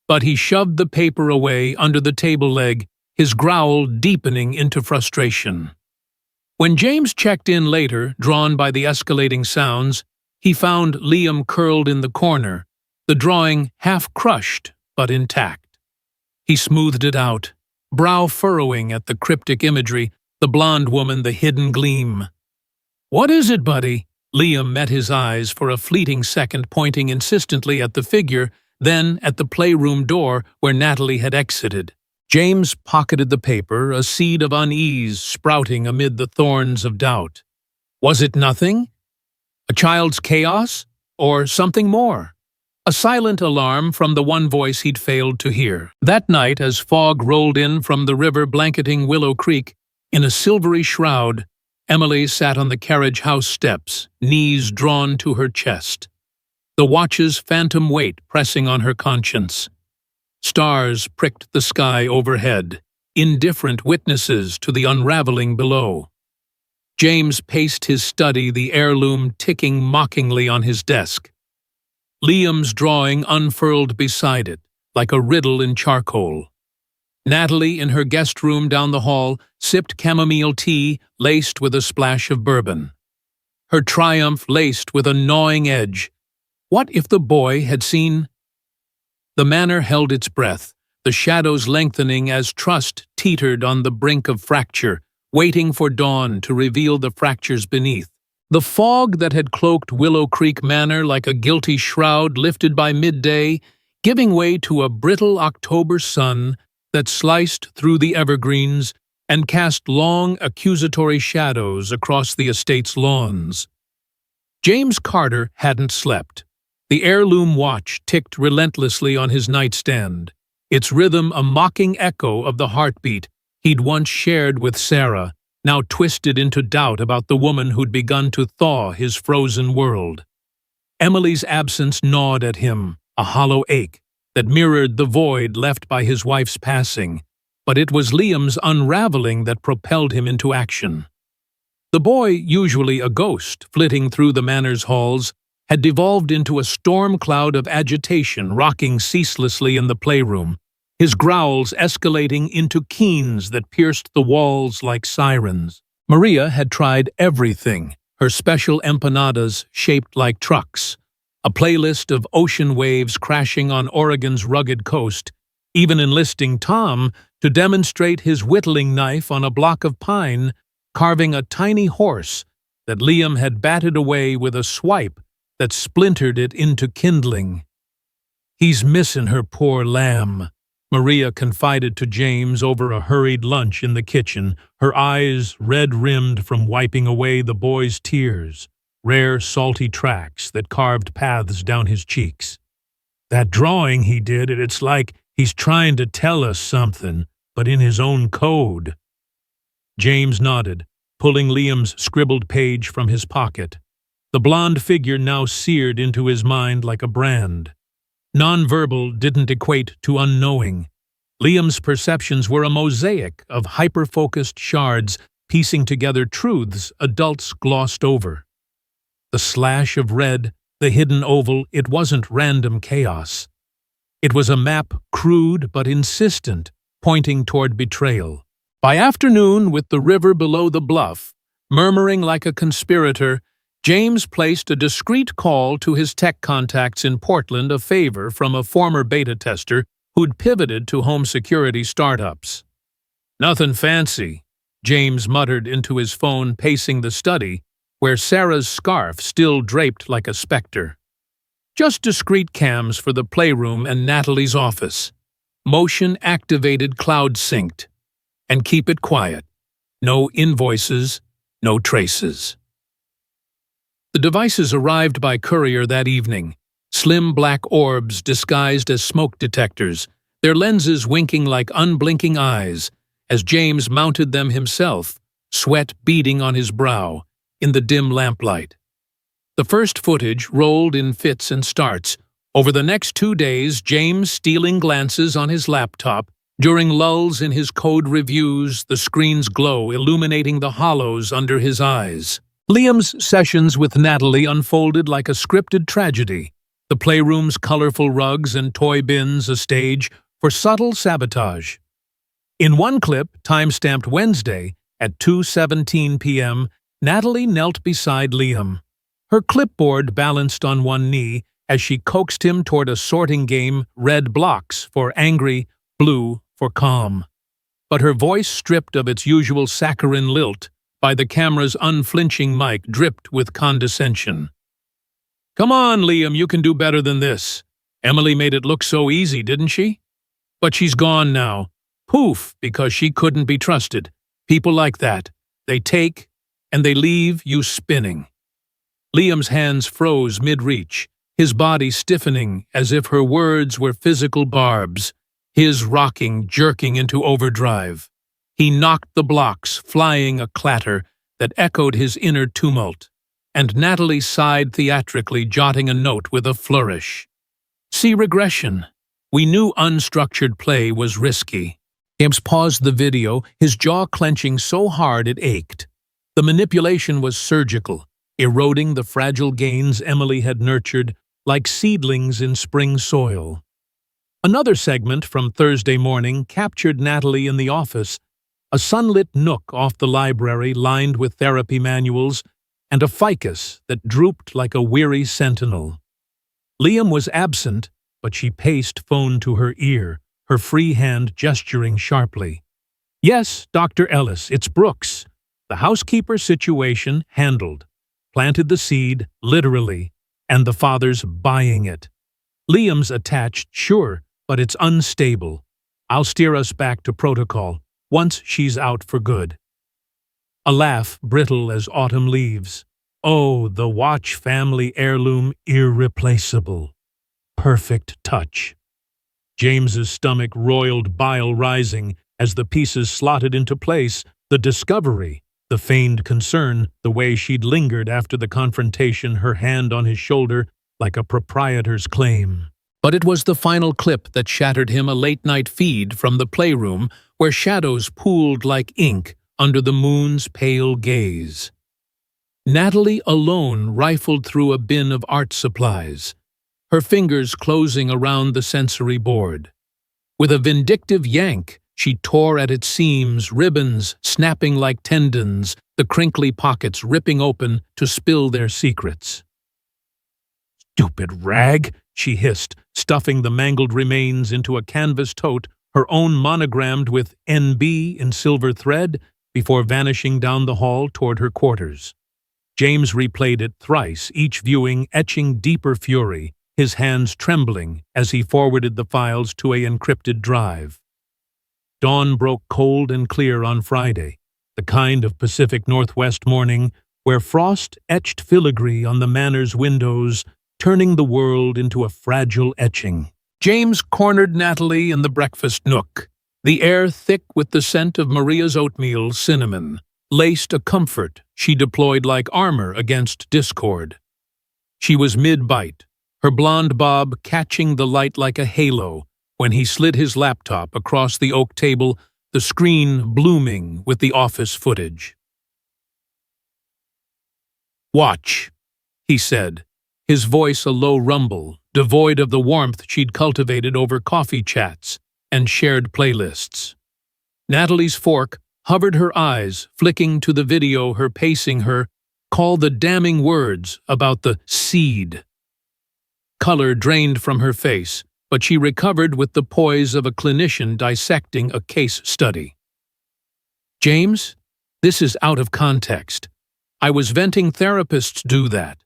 But he shoved the paper away under the table leg, his growl deepening into frustration. When James checked in later, drawn by the escalating sounds, he found Liam curled in the corner, the drawing half crushed but intact. He smoothed it out, brow furrowing at the cryptic imagery, the blonde woman, the hidden gleam. "What is it, buddy?" Liam met his eyes for a fleeting second, pointing insistently at the figure, then at the playroom door where Natalie had exited. James pocketed the paper, a seed of unease sprouting amid the thorns of doubt. Was it nothing? A child's chaos? Or something more? A silent alarm from the one voice he'd failed to hear. That night, as fog rolled in from the river blanketing Willow Creek, in a silvery shroud, Emily sat on the carriage house steps, knees drawn to her chest, the watch's phantom weight pressing on her conscience. Stars pricked the sky overhead, indifferent witnesses to the unraveling below. James paced his study, the heirloom ticking mockingly on his desk. Liam's drawing unfurled beside it, like a riddle in charcoal. Natalie, in her guest room down the hall, sipped chamomile tea laced with a splash of bourbon. Her triumph laced with a gnawing edge. What if the boy had seen? The manor held its breath, the shadows lengthening as trust teetered on the brink of fracture, waiting for dawn to reveal the fractures beneath. The fog that had cloaked Willow Creek Manor like a guilty shroud lifted by midday, giving way to a brittle October sun that sliced through the evergreens and cast long, accusatory shadows across the estate's lawns. James Carter hadn't slept. The heirloom watch ticked relentlessly on his nightstand, its rhythm a mocking echo of the heartbeat he'd once shared with Sarah, now twisted into doubt about the woman who'd begun to thaw his frozen world. Emily's absence gnawed at him, a hollow ache that mirrored the void left by his wife's passing, but it was Liam's unraveling that propelled him into action. The boy, usually a ghost flitting through the manor's halls, had devolved into a storm cloud of agitation rocking ceaselessly in the playroom, his growls escalating into keens that pierced the walls like sirens. Maria had tried everything, her special empanadas shaped like trucks, a playlist of ocean waves crashing on Oregon's rugged coast, even enlisting Tom to demonstrate his whittling knife on a block of pine, carving a tiny horse that Liam had batted away with a swipe that splintered it into kindling. "He's missin' her poor lamb," Maria confided to James over a hurried lunch in the kitchen, her eyes red-rimmed from wiping away the boy's tears, rare salty tracks that carved paths down his cheeks. "That drawing he did, it's like he's trying to tell us something, but in his own code." James nodded, pulling Liam's scribbled page from his pocket. The blonde figure now seared into his mind like a brand. Nonverbal didn't equate to unknowing. Liam's perceptions were a mosaic of hyper-focused shards piecing together truths adults glossed over. The slash of red, the hidden oval, it wasn't random chaos. It was a map, crude but insistent, pointing toward betrayal. By afternoon, with the river below the bluff, murmuring like a conspirator, James placed a discreet call to his tech contacts in Portland, a favor from a former beta tester who'd pivoted to home security startups. "Nothing fancy," James muttered into his phone, pacing the study, where Sarah's scarf still draped like a specter. "Just discrete cams for the playroom and Natalie's office. Motion-activated cloud-synced. And keep it quiet. No invoices, no traces." The devices arrived by courier that evening, slim black orbs disguised as smoke detectors, their lenses winking like unblinking eyes, as James mounted them himself, sweat beading on his brow, in the dim lamplight. The first footage rolled in fits and starts. Over the next 2 days, James stealing glances on his laptop. During lulls in his code reviews, the screen's glow illuminating the hollows under his eyes. Liam's sessions with Natalie unfolded like a scripted tragedy, the playroom's colorful rugs and toy bins a stage for subtle sabotage. In one clip, time-stamped Wednesday, at 2:17 p.m., Natalie knelt beside Liam, her clipboard balanced on one knee as she coaxed him toward a sorting game, red blocks for angry, blue for calm. But her voice, stripped of its usual saccharine lilt by the camera's unflinching mic, dripped with condescension. "Come on, Liam, you can do better than this. Emily made it look so easy, didn't she? But she's gone now. Poof, because she couldn't be trusted. People like that. They take, and they leave you spinning." Liam's hands froze mid-reach, his body stiffening as if her words were physical barbs, his rocking, jerking into overdrive. He knocked the blocks, flying a clatter that echoed his inner tumult, and Natalie sighed theatrically, jotting a note with a flourish. "See regression. We knew unstructured play was risky." James paused the video, his jaw clenching so hard it ached. The manipulation was surgical, eroding the fragile gains Emily had nurtured like seedlings in spring soil. Another segment from Thursday morning captured Natalie in the office, a sunlit nook off the library lined with therapy manuals, and a ficus that drooped like a weary sentinel. Liam was absent, but she paced phone to her ear, her free hand gesturing sharply. "Yes, Dr. Ellis, it's Brooks. The housekeeper situation handled. Planted the seed, literally, and the father's buying it. Liam's attached, sure, but it's unstable. I'll steer us back to protocol, once she's out for good." A laugh brittle as autumn leaves. "Oh, the Watch family heirloom, irreplaceable. Perfect touch." James's stomach roiled, bile rising as the pieces slotted into place, the discovery, the feigned concern, the way she'd lingered after the confrontation, her hand on his shoulder like a proprietor's claim. But it was the final clip that shattered him, a late-night feed from the playroom where shadows pooled like ink under the moon's pale gaze. Natalie alone rifled through a bin of art supplies, her fingers closing around the sensory board. With a vindictive yank, she tore at its seams, ribbons snapping like tendons, the crinkly pockets ripping open to spill their secrets. "Stupid rag!" she hissed, stuffing the mangled remains into a canvas tote, her own monogrammed with NB in silver thread, before vanishing down the hall toward her quarters. James replayed it thrice, each viewing etching deeper fury, his hands trembling as he forwarded the files to a encrypted drive. Dawn broke cold and clear on Friday, the kind of Pacific Northwest morning where frost etched filigree on the manor's windows, turning the world into a fragile etching. James cornered Natalie in the breakfast nook, the air thick with the scent of Maria's oatmeal cinnamon, laced a comfort she deployed like armor against discord. She was mid-bite, her blonde bob catching the light like a halo when he slid his laptop across the oak table, the screen blooming with the office footage. "Watch," he said, his voice a low rumble, devoid of the warmth she'd cultivated over coffee chats and shared playlists. Natalie's fork hovered her eyes, flicking to the video her pacing her, call the damning words about the seed. Color drained from her face, but she recovered with the poise of a clinician dissecting a case study. "James, this is out of context. I was venting. Therapists do that.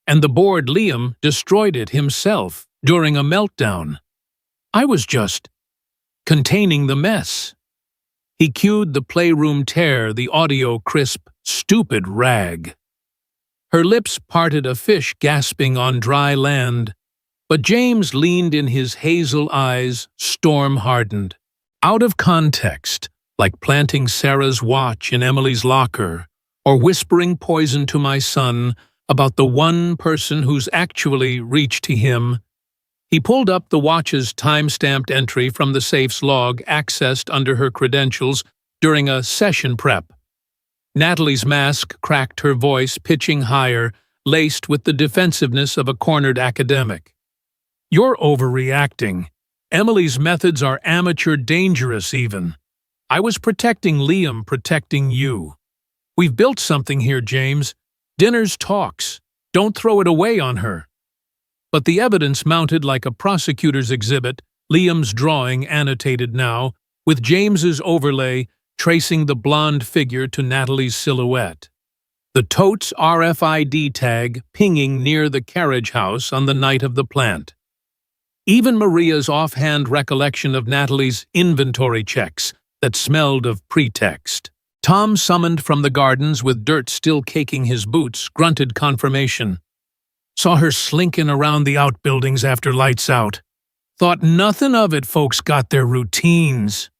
And the bored Liam destroyed it himself during a meltdown. I was just containing the mess." He cued the playroom tear, the audio crisp, stupid rag. Her lips parted a fish gasping on dry land, but James leaned in his hazel eyes, storm-hardened. Out of context, like planting Sarah's watch in Emily's locker, or whispering poison to my son about the one person who's actually reached to him. He pulled up the watch's time-stamped entry from the safe's log accessed under her credentials during a session prep. Natalie's mask cracked, her voice pitching higher, laced with the defensiveness of a cornered academic. "You're overreacting. Emily's methods are amateur, dangerous even. I was protecting Liam, protecting you. We've built something here, James. Dinner's talks. Don't throw it away on her." But the evidence mounted like a prosecutor's exhibit, Liam's drawing annotated now, with James's overlay tracing the blonde figure to Natalie's silhouette. The tote's RFID tag pinging near the carriage house on the night of the plant. Even Maria's offhand recollection of Natalie's inventory checks that smelled of pretext. Tom, summoned from the gardens with dirt still caking his boots, grunted confirmation. "Saw her slinking around the outbuildings after lights out. Thought nothing of it, folks got their routines."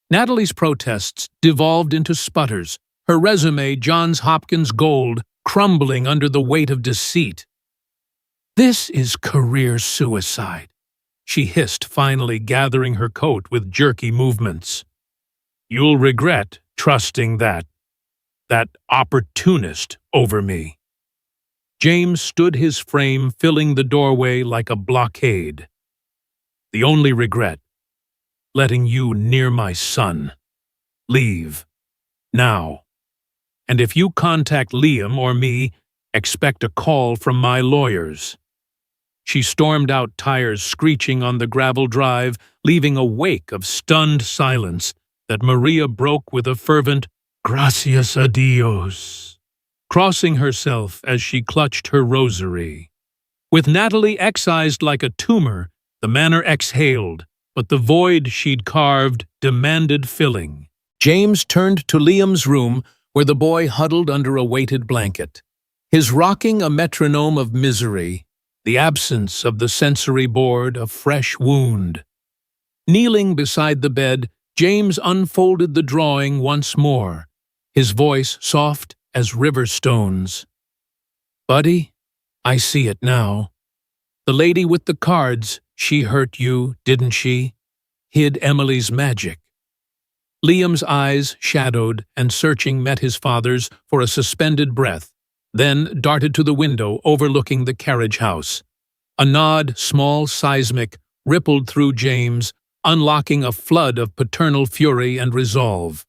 Natalie's protests devolved into sputters, her resume Johns Hopkins gold crumbling under the weight of deceit. "This is career suicide," she hissed, finally gathering her coat with jerky movements. "You'll regret trusting that opportunist over me." James stood, his frame filling the doorway like a blockade. "The only regret, letting you near my son. Leave. Now. And if you contact Liam or me, expect a call from my lawyers." She stormed out, tires screeching on the gravel drive, leaving a wake of stunned silence that Maria broke with a fervent "Gracias a Dios," crossing herself as she clutched her rosary. With Natalie excised like a tumor, the manor exhaled, but the void she'd carved demanded filling. James turned to Liam's room, where the boy huddled under a weighted blanket, his rocking a metronome of misery, the absence of the sensory board a fresh wound. Kneeling beside the bed, James unfolded the drawing once more, his voice soft as river stones. "Buddy, I see it now. The lady with the cards, she hurt you, didn't she? Hid Emily's magic." Liam's eyes, shadowed and searching, met his father's for a suspended breath, then darted to the window overlooking the carriage house. A nod, small, seismic, rippled through James, unlocking a flood of paternal fury and resolve.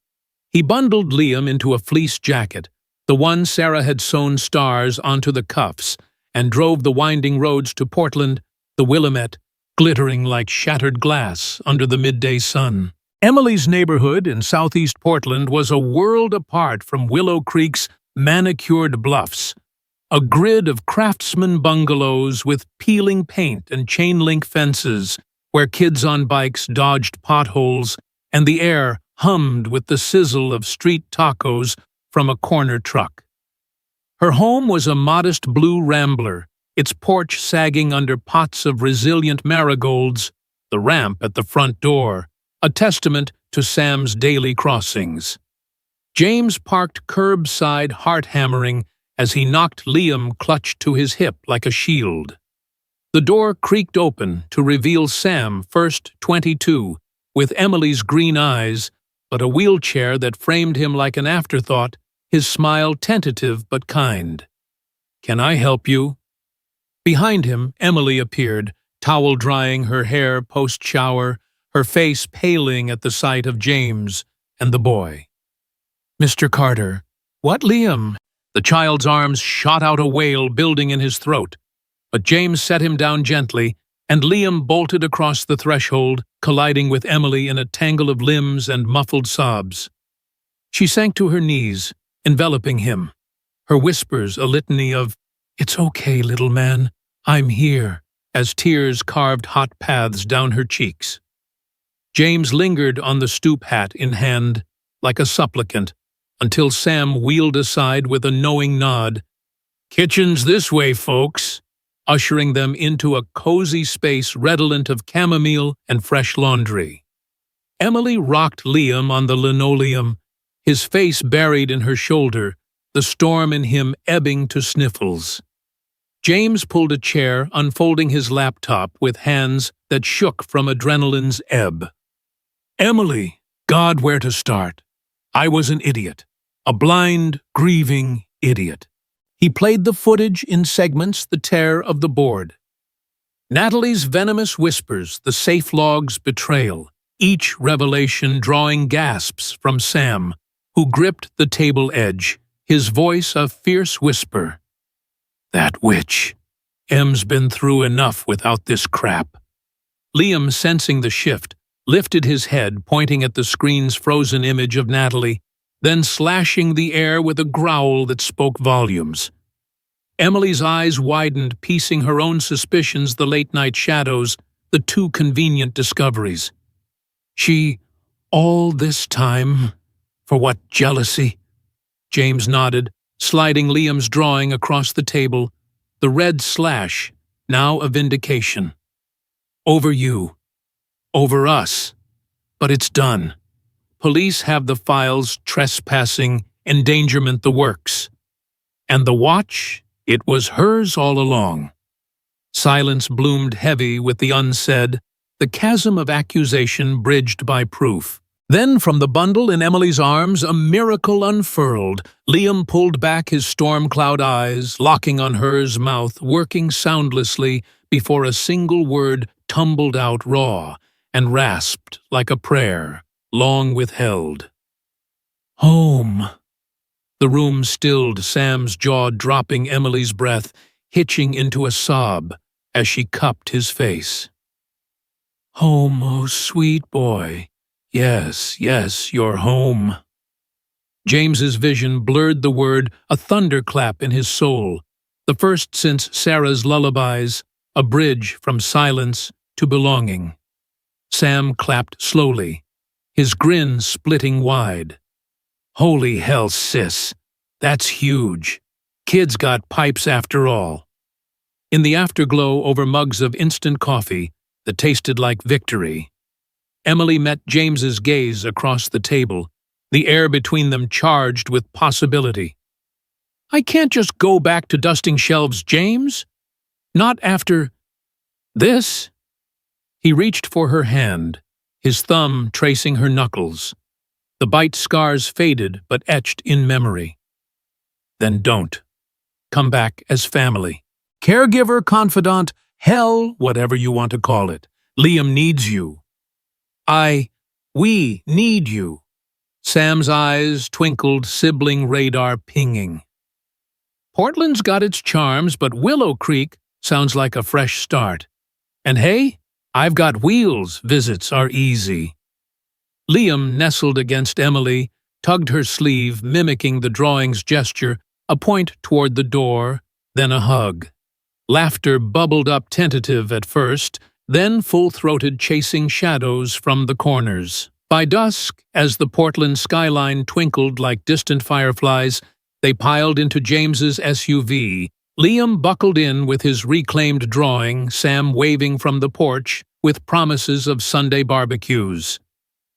He bundled Liam into a fleece jacket, the one Sarah had sewn stars onto the cuffs, and drove the winding roads to Portland, the Willamette, glittering like shattered glass under the midday sun. Emily's neighborhood in southeast Portland was a world apart from Willow Creek's manicured bluffs, a grid of craftsman bungalows with peeling paint and chain-link fences where kids on bikes dodged potholes and the air hummed with the sizzle of street tacos from a corner truck. Her home was a modest blue rambler, its porch sagging under pots of resilient marigolds, the ramp at the front door, a testament to Sam's daily crossings. James parked curbside, heart-hammering, as he knocked Liam clutched to his hip like a shield. The door creaked open to reveal Sam, first 22, with Emily's green eyes, but a wheelchair that framed him like an afterthought, his smile tentative but kind. "Can I help you?" Behind him, Emily appeared, towel drying her hair post-shower, her face paling at the sight of James and the boy. "Mr. Carter." "What, Liam?" The child's arms shot out a wail building in his throat, but James set him down gently, and Liam bolted across the threshold, colliding with Emily in a tangle of limbs and muffled sobs. She sank to her knees, enveloping him, her whispers a litany of, "It's okay, little man, I'm here," as tears carved hot paths down her cheeks. James lingered on the stoop, hat in hand, like a supplicant, until Sam wheeled aside with a knowing nod. "Kitchen's this way, folks," ushering them into a cozy space redolent of chamomile and fresh laundry. Emily rocked Liam on the linoleum, his face buried in her shoulder, the storm in him ebbing to sniffles. James pulled a chair, unfolding his laptop with hands that shook from adrenaline's ebb. "Emily, God, where to start? I was an idiot. A blind, grieving idiot." He played the footage in segments, the tear of the board. Natalie's venomous whispers, the safe log's betrayal, each revelation drawing gasps from Sam, who gripped the table edge, his voice a fierce whisper. "That witch. Em's been through enough without this crap." Liam, sensing the shift, lifted his head, pointing at the screen's frozen image of Natalie, then slashing the air with a growl that spoke volumes. Emily's eyes widened, piecing her own suspicions, the late-night shadows, the too convenient discoveries. "She, all this time, for what, jealousy?" James nodded, sliding Liam's drawing across the table, the red slash, now a vindication. "Over you. Over us. But it's done. Police have the files, trespassing, endangerment, the works. And the watch, it was hers all along." Silence bloomed heavy with the unsaid, the chasm of accusation bridged by proof. Then from the bundle in Emily's arms, a miracle unfurled. Liam pulled back his storm cloud eyes, locking on hers, mouth working soundlessly before a single word tumbled out raw and rasped like a prayer, long withheld. "Home." The room stilled, Sam's jaw dropping, Emily's breath hitching into a sob as she cupped his face. "Home, oh sweet boy. Yes, yes, you're home." James's vision blurred the word, a thunderclap in his soul, the first since Sarah's lullabies, a bridge from silence to belonging. Sam clapped slowly, his grin splitting wide. "Holy hell, sis. That's huge. Kids got pipes after all." In the afterglow over mugs of instant coffee that tasted like victory, Emily met James's gaze across the table, the air between them charged with possibility. "I can't just go back to dusting shelves, James. Not after this." He reached for her hand, his thumb tracing her knuckles. The bite scars faded but etched in memory. "Then don't. Come back as family. Caregiver, confidant, hell, whatever you want to call it. Liam needs you. We need you." Sam's eyes twinkled, sibling radar pinging. "Portland's got its charms, but Willow Creek sounds like a fresh start. And hey, I've got wheels, visits are easy." Liam nestled against Emily, tugged her sleeve, mimicking the drawing's gesture, a point toward the door, then a hug. Laughter bubbled up tentative at first, then full-throated, chasing shadows from the corners. By dusk, as the Portland skyline twinkled like distant fireflies, they piled into James's SUV. Liam buckled in with his reclaimed drawing, Sam waving from the porch with promises of Sunday barbecues.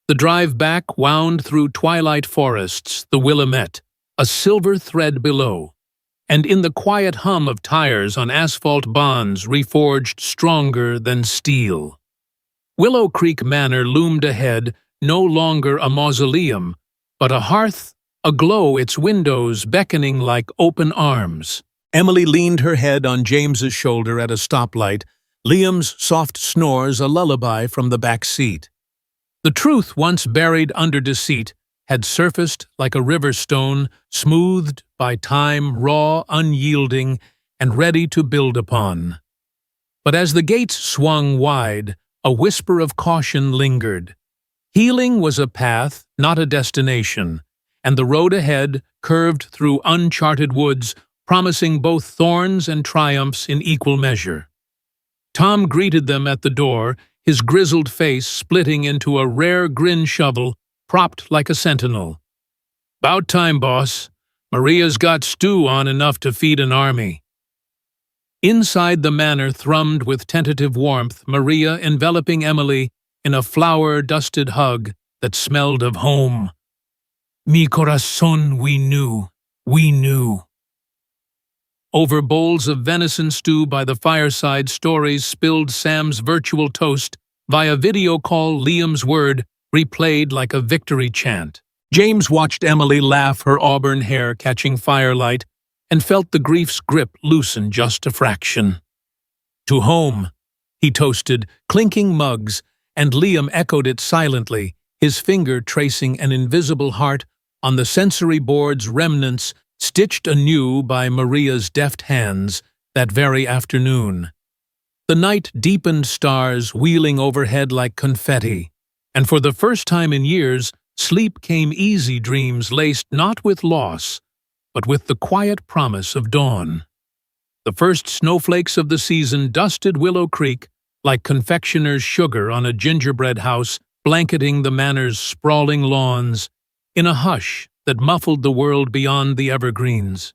The drive back wound through twilight forests, the Willamette, a silver thread below, and in the quiet hum of tires on asphalt bonds reforged stronger than steel. Willow Creek Manor loomed ahead, no longer a mausoleum, but a hearth aglow, its windows beckoning like open arms. Emily leaned her head on James's shoulder at a stoplight, Liam's soft snores a lullaby from the back seat. The truth, once buried under deceit, had surfaced like a river stone, smoothed by time, raw, unyielding, and ready to build upon. But as the gates swung wide, a whisper of caution lingered. Healing was a path, not a destination, and the road ahead curved through uncharted woods, promising both thorns and triumphs in equal measure. Tom greeted them at the door, his grizzled face splitting into a rare grin shovel, propped like a sentinel. "'Bout time, boss. Maria's got stew on enough to feed an army." Inside the manor thrummed with tentative warmth, Maria enveloping Emily in a flower-dusted hug that smelled of home. "Mi corazón, we knew. Over bowls of venison stew by the fireside, Stories spilled Sam's virtual toast via video call, Liam's word replayed like a victory chant. James watched Emily laugh, her auburn hair catching firelight, and felt the grief's grip loosen just a fraction. "To home," he toasted, clinking mugs, and Liam echoed it silently, his finger tracing an invisible heart on the sensory board's remnants stitched anew by Maria's deft hands that very afternoon. The night deepened, stars wheeling overhead like confetti, and for the first time in years, sleep came easy, dreams laced not with loss, but with the quiet promise of dawn. The first snowflakes of the season dusted Willow Creek like confectioner's sugar on a gingerbread house, blanketing the manor's sprawling lawns in a hush that muffled the world beyond the evergreens.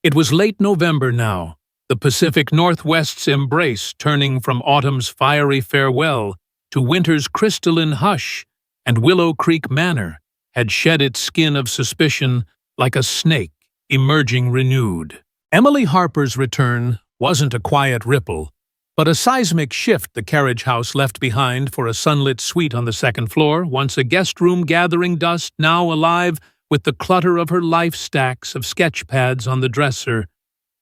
It was late November now, the Pacific Northwest's embrace turning from autumn's fiery farewell to winter's crystalline hush, and Willow Creek Manor had shed its skin of suspicion like a snake emerging renewed. Emily Harper's return wasn't a quiet ripple, but a seismic shift the carriage house left behind for a sunlit suite on the second floor, once a guest room gathering dust, now alive with the clutter of her life, stacks of sketch pads on the dresser,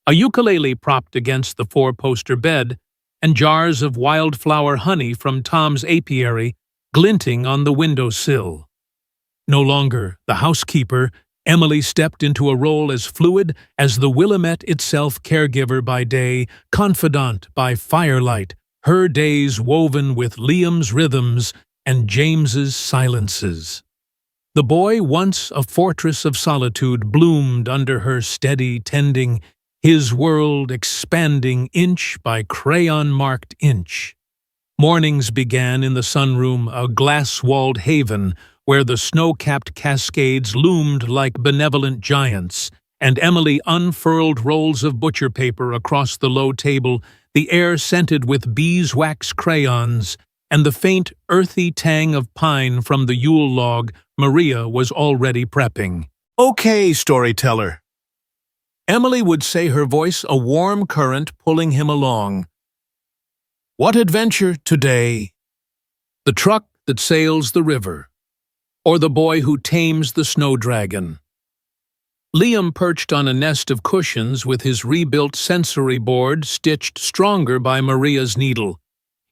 a ukulele propped against the four-poster bed, and jars of wildflower honey from Tom's apiary glinting on the windowsill. No longer the housekeeper, Emily stepped into a role as fluid as the Willamette itself, caregiver by day, confidant by firelight, her days woven with Liam's rhythms and James's silences. The boy, once a fortress of solitude, bloomed under her steady tending, his world expanding inch by crayon-marked inch. Mornings began in the sunroom, a glass-walled haven where the snow-capped cascades loomed like benevolent giants, and Emily unfurled rolls of butcher paper across the low table, the air scented with beeswax crayons, and the faint, earthy tang of pine from the Yule log Maria was already prepping. "Okay, storyteller," Emily would say, her voice a warm current pulling him along. "What adventure today? The truck that sails the river, or the boy who tames the snow dragon?" Liam perched on a nest of cushions with his rebuilt sensory board stitched stronger by Maria's needle.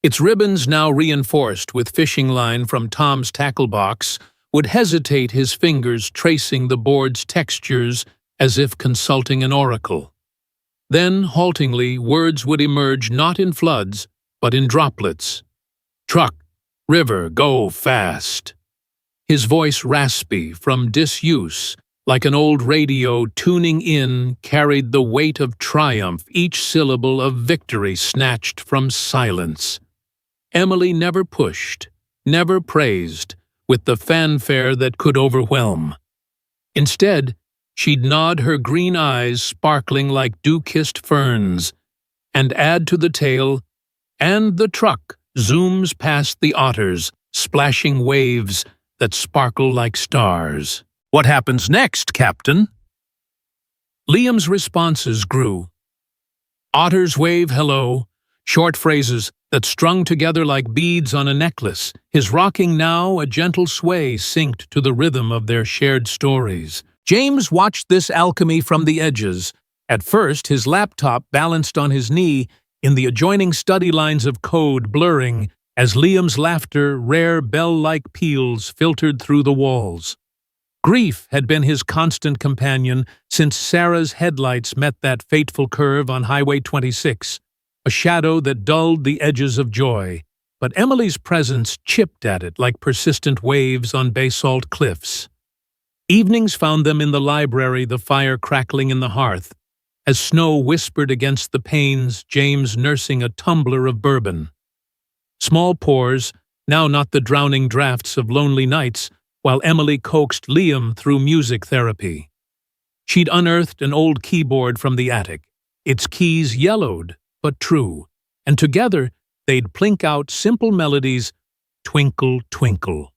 Its ribbons, now reinforced with fishing line from Tom's tackle box, would hesitate, his fingers tracing the board's textures as if consulting an oracle. Then, haltingly, words would emerge not in floods, but in droplets. "Truck, river, go fast." his voice raspy from disuse, like an old radio tuning in, carried the weight of triumph, each syllable of victory snatched from silence. Emily never pushed, never praised, with the fanfare that could overwhelm. Instead, she'd nod her green eyes sparkling like dew-kissed ferns, and add to the tale, and the truck zooms past the otters, splashing waves that sparkle like stars. What happens next, Captain? Liam's responses grew. Otters wave hello, short phrases that strung together like beads on a necklace, his rocking now a gentle sway synced to the rhythm of their shared stories. James watched this alchemy from the edges. At first, his laptop balanced on his knee, in the adjoining study lines of code blurring, as Liam's laughter, rare bell-like peals, filtered through the walls. Grief had been his constant companion since Sarah's headlights met that fateful curve on Highway 26, a shadow that dulled the edges of joy. But Emily's presence chipped at it like persistent waves on basalt cliffs. Evenings found them in the library, the fire crackling in the hearth. As snow whispered against the panes, James nursing a tumbler of bourbon. Small pours, now not the drowning draughts of lonely nights, while Emily coaxed Liam through music therapy. She'd unearthed an old keyboard from the attic, its keys yellowed, but true, and together they'd plink out simple melodies, twinkle, twinkle,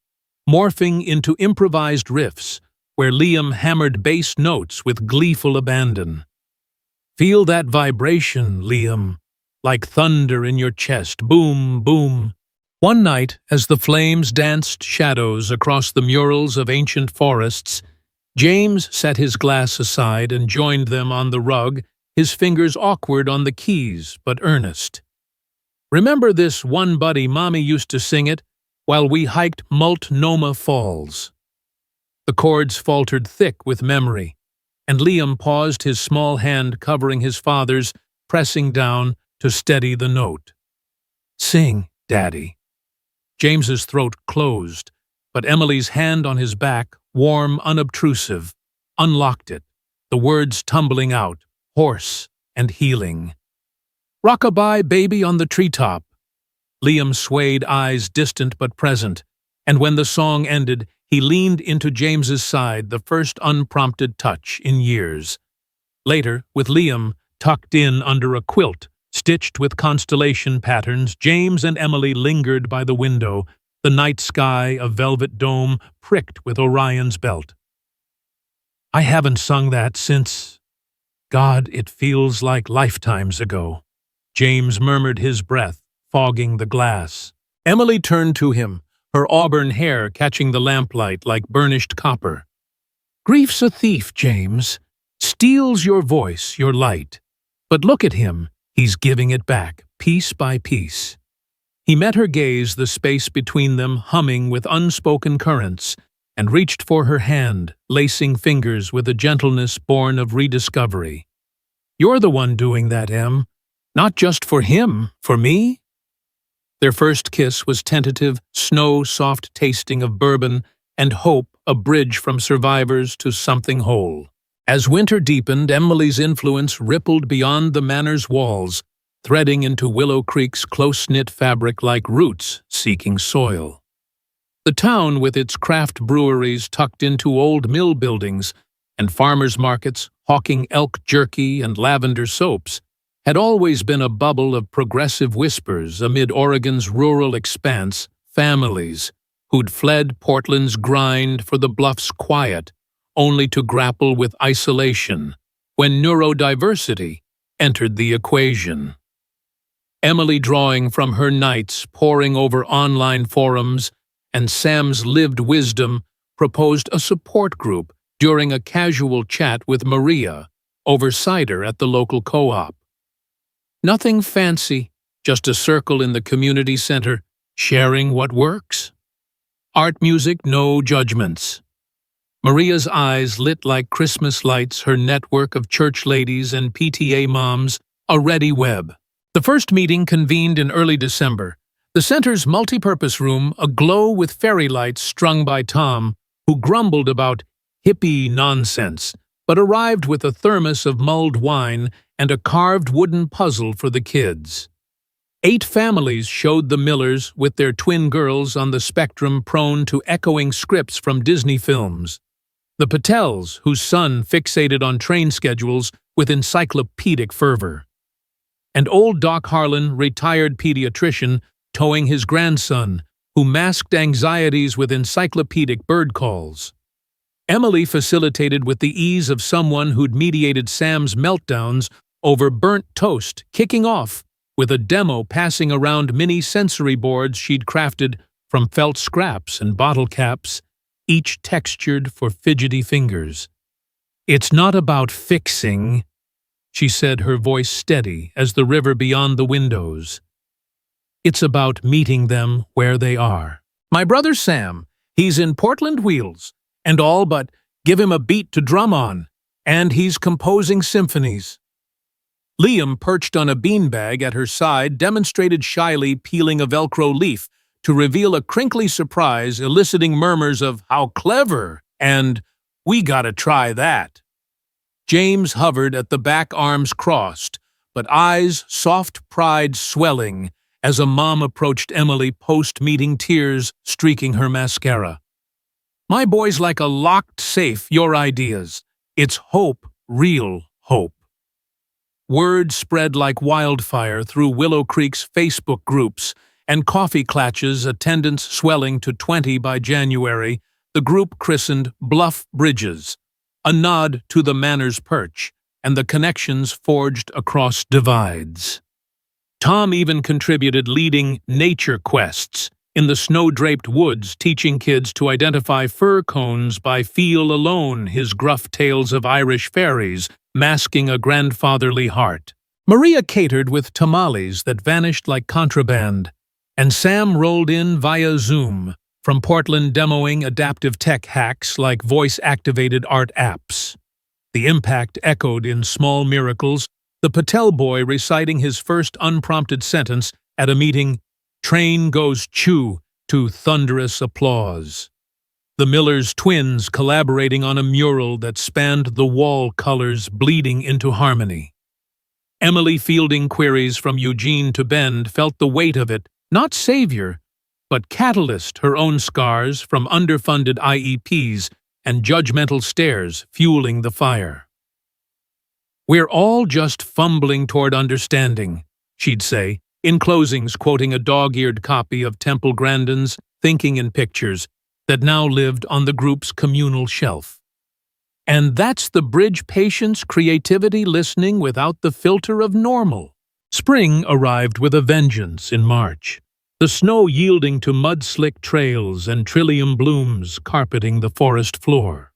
morphing into improvised riffs, where Liam hammered bass notes with gleeful abandon. Feel that vibration, Liam, like thunder in your chest, boom, boom. One night, as the flames danced shadows across the murals of ancient forests, James set his glass aside and joined them on the rug, his fingers awkward on the keys, but earnest. Remember this one buddy, Mommy used to sing it, while we hiked Multnomah Falls. The chords faltered thick with memory, and Liam paused, his small hand covering his father's, pressing down to steady the note. Sing, Daddy. James's throat closed, but Emily's hand on his back, warm, unobtrusive, unlocked it, the words tumbling out, hoarse and healing. Rock-a-bye, baby on the treetop. Liam swayed, eyes distant but present, and when the song ended, he leaned into James's side, the first unprompted touch in years. Later, with Liam tucked in under a quilt, stitched with constellation patterns, James and Emily lingered by the window, the night sky a velvet dome pricked with Orion's belt. I haven't sung that since... God, it feels like lifetimes ago. James murmured, his breath fogging the glass. Emily turned to him, her auburn hair catching the lamplight like burnished copper. Grief's a thief, James. Steals your voice, your light. But look at him. He's giving it back, piece by piece. He met her gaze, the space between them humming with unspoken currents, and reached for her hand, lacing fingers with a gentleness born of rediscovery. You're the one doing that, Em. Not just for him, for me? Their first kiss was tentative, snow-soft tasting of bourbon, and hope, a bridge from survivors to something whole. As winter deepened, Emily's influence rippled beyond the manor's walls, threading into Willow Creek's close-knit fabric like roots seeking soil. The town, with its craft breweries tucked into old mill buildings and farmers' markets hawking elk jerky and lavender soaps, had always been a bubble of progressive whispers amid Oregon's rural expanse, families who'd fled Portland's grind for the bluff's quiet, only to grapple with isolation when neurodiversity entered the equation. Emily, drawing from her nights poring over online forums and Sam's lived wisdom, proposed a support group during a casual chat with Maria over cider at the local co-op. Nothing fancy, just a circle in the community center, sharing what works. Art, music, no judgments. Maria's eyes lit like Christmas lights, her network of church ladies and PTA moms a ready web. The first meeting convened in early December, The center's multipurpose room aglow with fairy lights strung by Tom, who grumbled about hippie nonsense, but arrived with a thermos of mulled wine and a carved wooden puzzle for the kids. 8 families showed the Millers with their twin girls on the spectrum prone to echoing scripts from Disney films. The Patels, whose son fixated on train schedules with encyclopedic fervor. And old Doc Harlan, retired pediatrician, towing his grandson, who masked anxieties with encyclopedic bird calls. Emily facilitated with the ease of someone who'd mediated Sam's meltdowns over burnt toast, kicking off with a demo passing around mini sensory boards she'd crafted from felt scraps and bottle caps, each textured for fidgety fingers. "It's not about fixing," she said, her voice steady as the river beyond the windows. "It's about meeting them where they are. My brother Sam, he's in Portland Wheels, and all but give him a beat to drum on, and he's composing symphonies." Liam, perched on a beanbag at her side, demonstrated shyly peeling a Velcro leaf to reveal a crinkly surprise, eliciting murmurs of "how clever" and "we gotta try that." James hovered at the back, arms crossed, but eyes, soft pride swelling, as a mom approached Emily, post-meeting tears streaking her mascara. "My boy's like a locked safe, your ideas. It's hope, real hope." Word spread like wildfire through Willow Creek's Facebook groups, and coffee clatches, attendance swelling to 20 by January, the group christened Bluff Bridges, a nod to the Manor's perch and the connections forged across divides. Tom even contributed leading nature quests in the snow-draped woods, teaching kids to identify fir cones by feel alone, his gruff tales of Irish fairies masking a grandfatherly heart. Maria catered with tamales that vanished like contraband, and Sam rolled in via Zoom, from Portland demoing adaptive tech hacks like voice-activated art apps. The impact echoed in small miracles, the Patel boy reciting his first unprompted sentence at a meeting, "Train goes chew," to thunderous applause. The Millers' twins collaborating on a mural that spanned the wall, colors bleeding into harmony. Emily fielding queries from Eugene to Bend felt the weight of it, not savior, but catalyst, her own scars from underfunded IEPs and judgmental stares fueling the fire. "We're all just fumbling toward understanding," she'd say, in closings quoting a dog-eared copy of Temple Grandin's Thinking in Pictures that now lived on the group's communal shelf. And that's the bridge: patience, creativity, listening without the filter of normal. Spring arrived with a vengeance in March, the snow yielding to mud-slick trails and trillium blooms carpeting the forest floor.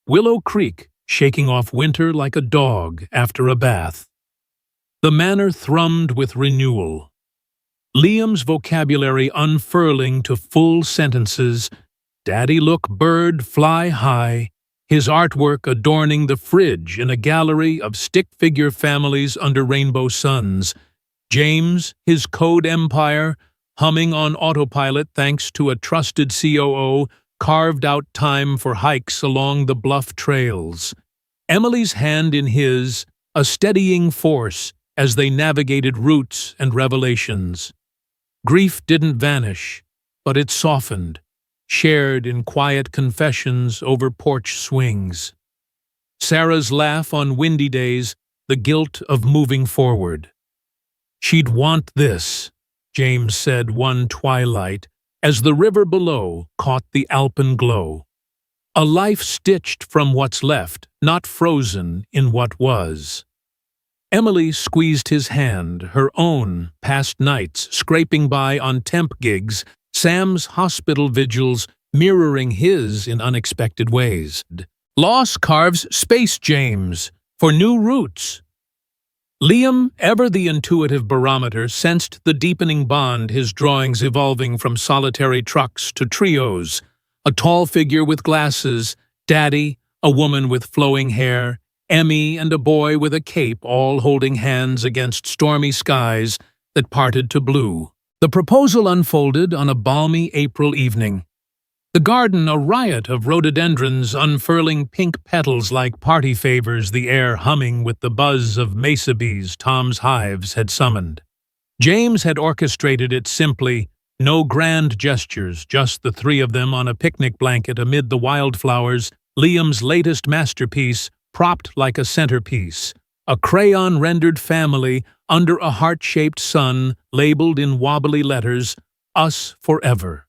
Willow Creek shaking off winter like a dog after a bath. The Manor thrummed with renewal. Liam's vocabulary unfurling to full sentences, "Daddy look bird fly high," his artwork adorning the fridge in a gallery of stick-figure families under rainbow suns. James, his code empire, humming on autopilot thanks to a trusted COO, carved out time for hikes along the bluff trails. Emily's hand in his, a steadying force as they navigated roots and revelations. Grief didn't vanish, but it softened, shared in quiet confessions over porch swings. Sarah's laugh on windy days, the guilt of moving forward. "She'd want this," James said one twilight, as the river below caught the alpen glow. "A life stitched from what's left, not frozen in what was." Emily squeezed his hand, her own past nights scraping by on temp gigs, Sam's hospital vigils mirroring his in unexpected ways. Loss carves space, James, for new roots. Liam, ever the intuitive barometer, sensed the deepening bond, his drawings evolving from solitary trucks to trios. A tall figure with glasses, Daddy, a woman with flowing hair, Emmy and a boy with a cape, all holding hands against stormy skies that parted to blue. The proposal unfolded on a balmy April evening. The garden a riot of rhododendrons unfurling pink petals like party favors, the air humming with the buzz of mesa bees Tom's hives had summoned. James had orchestrated it simply, no grand gestures, just the three of them on a picnic blanket amid the wildflowers, Liam's latest masterpiece, propped like a centerpiece, a crayon-rendered family under a heart-shaped sun labeled in wobbly letters, "Us Forever."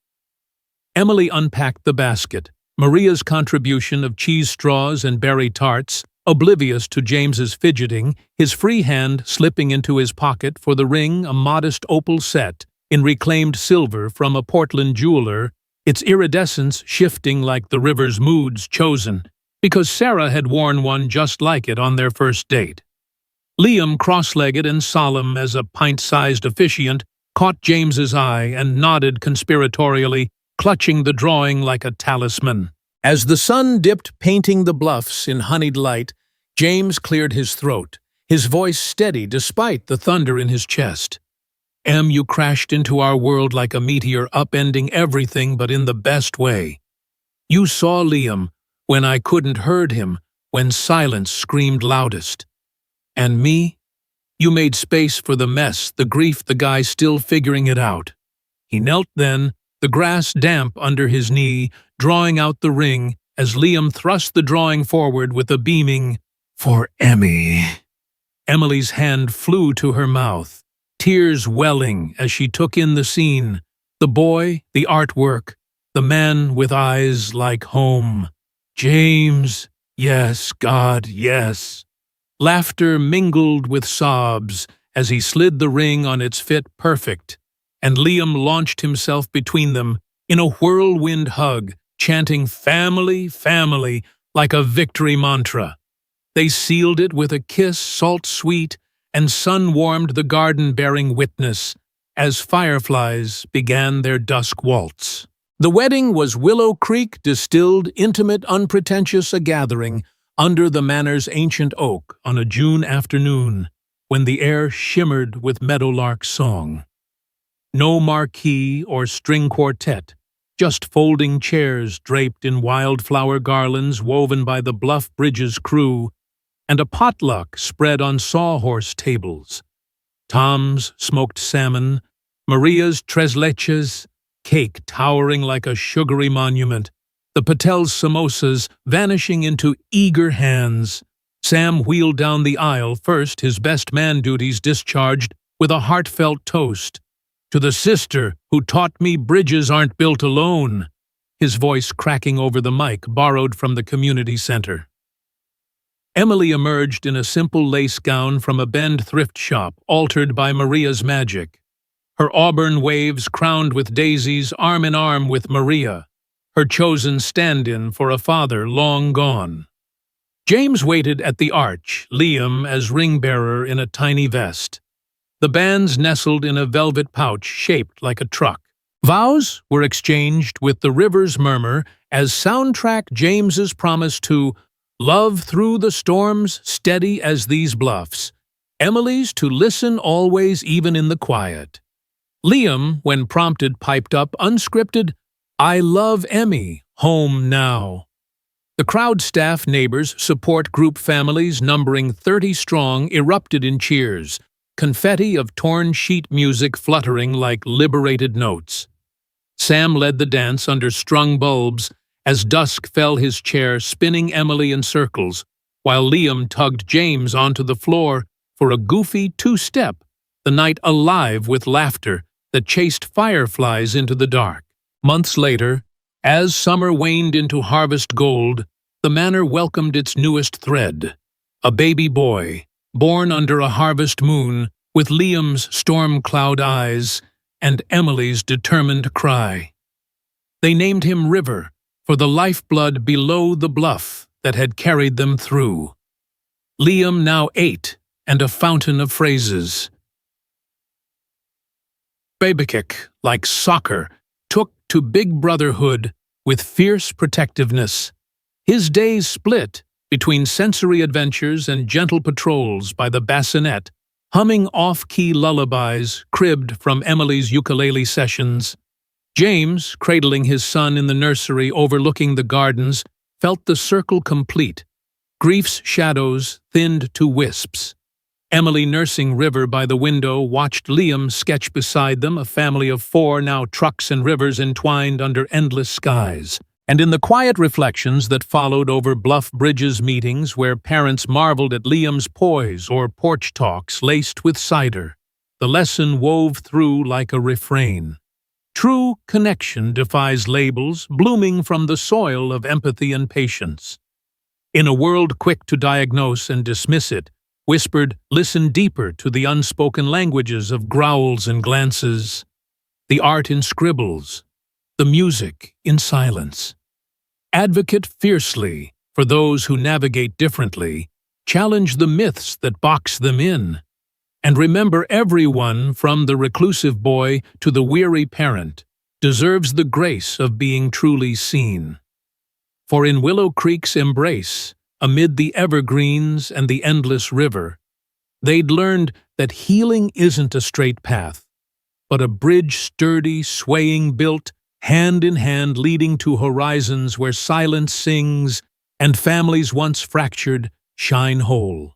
Emily unpacked the basket, Maria's contribution of cheese straws and berry tarts, oblivious to James's fidgeting, his free hand slipping into his pocket for the ring, a modest opal set in reclaimed silver from a Portland jeweler, its iridescence shifting like the river's moods chosen, because Sarah had worn one just like it on their first date. Liam, cross-legged and solemn as a pint-sized officiant, caught James's eye and nodded conspiratorially, clutching the drawing like a talisman. As the sun dipped painting the bluffs in honeyed light, James cleared his throat, his voice steady despite the thunder in his chest. You crashed into our world like a meteor, upending everything but in the best way. You saw Liam when I couldn't heard him, when silence screamed loudest. And me? You made space for the mess, the grief, the guy still figuring it out. He knelt then, the grass damp under his knee, drawing out the ring as Liam thrust the drawing forward with a beaming, "For Emmy." Emily's hand flew to her mouth, tears welling as she took in the scene, the boy, the artwork, the man with eyes like home. James, yes, God, yes. Laughter mingled with sobs as he slid the ring on its fit perfect, and Liam launched himself between them in a whirlwind hug, chanting "Family, family" like a victory mantra. They sealed it with a kiss salt-sweet, and sun-warmed the garden bearing witness as fireflies began their dusk waltz. The wedding was Willow Creek distilled, intimate, unpretentious, a gathering under the manor's ancient oak on a June afternoon when the air shimmered with meadowlark song. No marquee or string quartet, just folding chairs draped in wildflower garlands woven by the Bluff Bridges crew, and a potluck spread on sawhorse tables. Tom's smoked salmon, Maria's tres leches, cake towering like a sugary monument, the Patel's samosas vanishing into eager hands. Sam wheeled down the aisle first, his best man duties discharged with a heartfelt toast. "To the sister who taught me bridges aren't built alone," his voice cracking over the mic borrowed from the community center. Emily emerged in a simple lace gown from a Bend thrift shop, altered by Maria's magic. Her auburn waves crowned with daisies, arm in arm with Maria, her chosen stand-in for a father long gone. James waited at the arch, Liam as ring-bearer in a tiny vest. The bands nestled in a velvet pouch shaped like a truck. Vows were exchanged with the river's murmur as soundtrack James's promise to love through the storms steady as these bluffs, Emily's to listen always even in the quiet. Liam, when prompted, piped up unscripted, "I love Emmy, home now." The crowd, staff, neighbors, support group families numbering 30 strong erupted in cheers, confetti of torn sheet music fluttering like liberated notes. Sam led the dance under strung bulbs as dusk fell his chair, spinning Emily in circles, while Liam tugged James onto the floor for a goofy two-step, the night alive with laughter that chased fireflies into the dark. Months later, as summer waned into harvest gold, the manor welcomed its newest thread, a baby boy, born under a harvest moon, with Liam's storm cloud eyes and Emily's determined cry. They named him River, for the lifeblood below the bluff that had carried them through. Liam, now 8, and a fountain of phrases. Babykick, like soccer, took to big brotherhood with fierce protectiveness. His days split between sensory adventures and gentle patrols by the bassinet, humming off-key lullabies cribbed from Emily's ukulele sessions. James, cradling his son in the nursery overlooking the gardens, felt the circle complete, grief's shadows thinned to wisps. Emily, nursing River by the window, watched Liam sketch beside them, a family of 4, now trucks and rivers entwined under endless skies. And in the quiet reflections that followed over Bluff Bridge's meetings, where parents marveled at Liam's poise or porch talks laced with cider, the lesson wove through like a refrain. True connection defies labels, blooming from the soil of empathy and patience. In a world quick to diagnose and dismiss it, whispered, listen deeper to the unspoken languages of growls and glances, the art in scribbles, the music in silence. Advocate fiercely for those who navigate differently, challenge the myths that box them in, and remember everyone, from the reclusive boy to the weary parent, deserves the grace of being truly seen. For in Willow Creek's embrace, amid the evergreens and the endless river, they'd learned that healing isn't a straight path, but a bridge sturdy, swaying, built, hand in hand, leading to horizons where silence sings and families once fractured shine whole.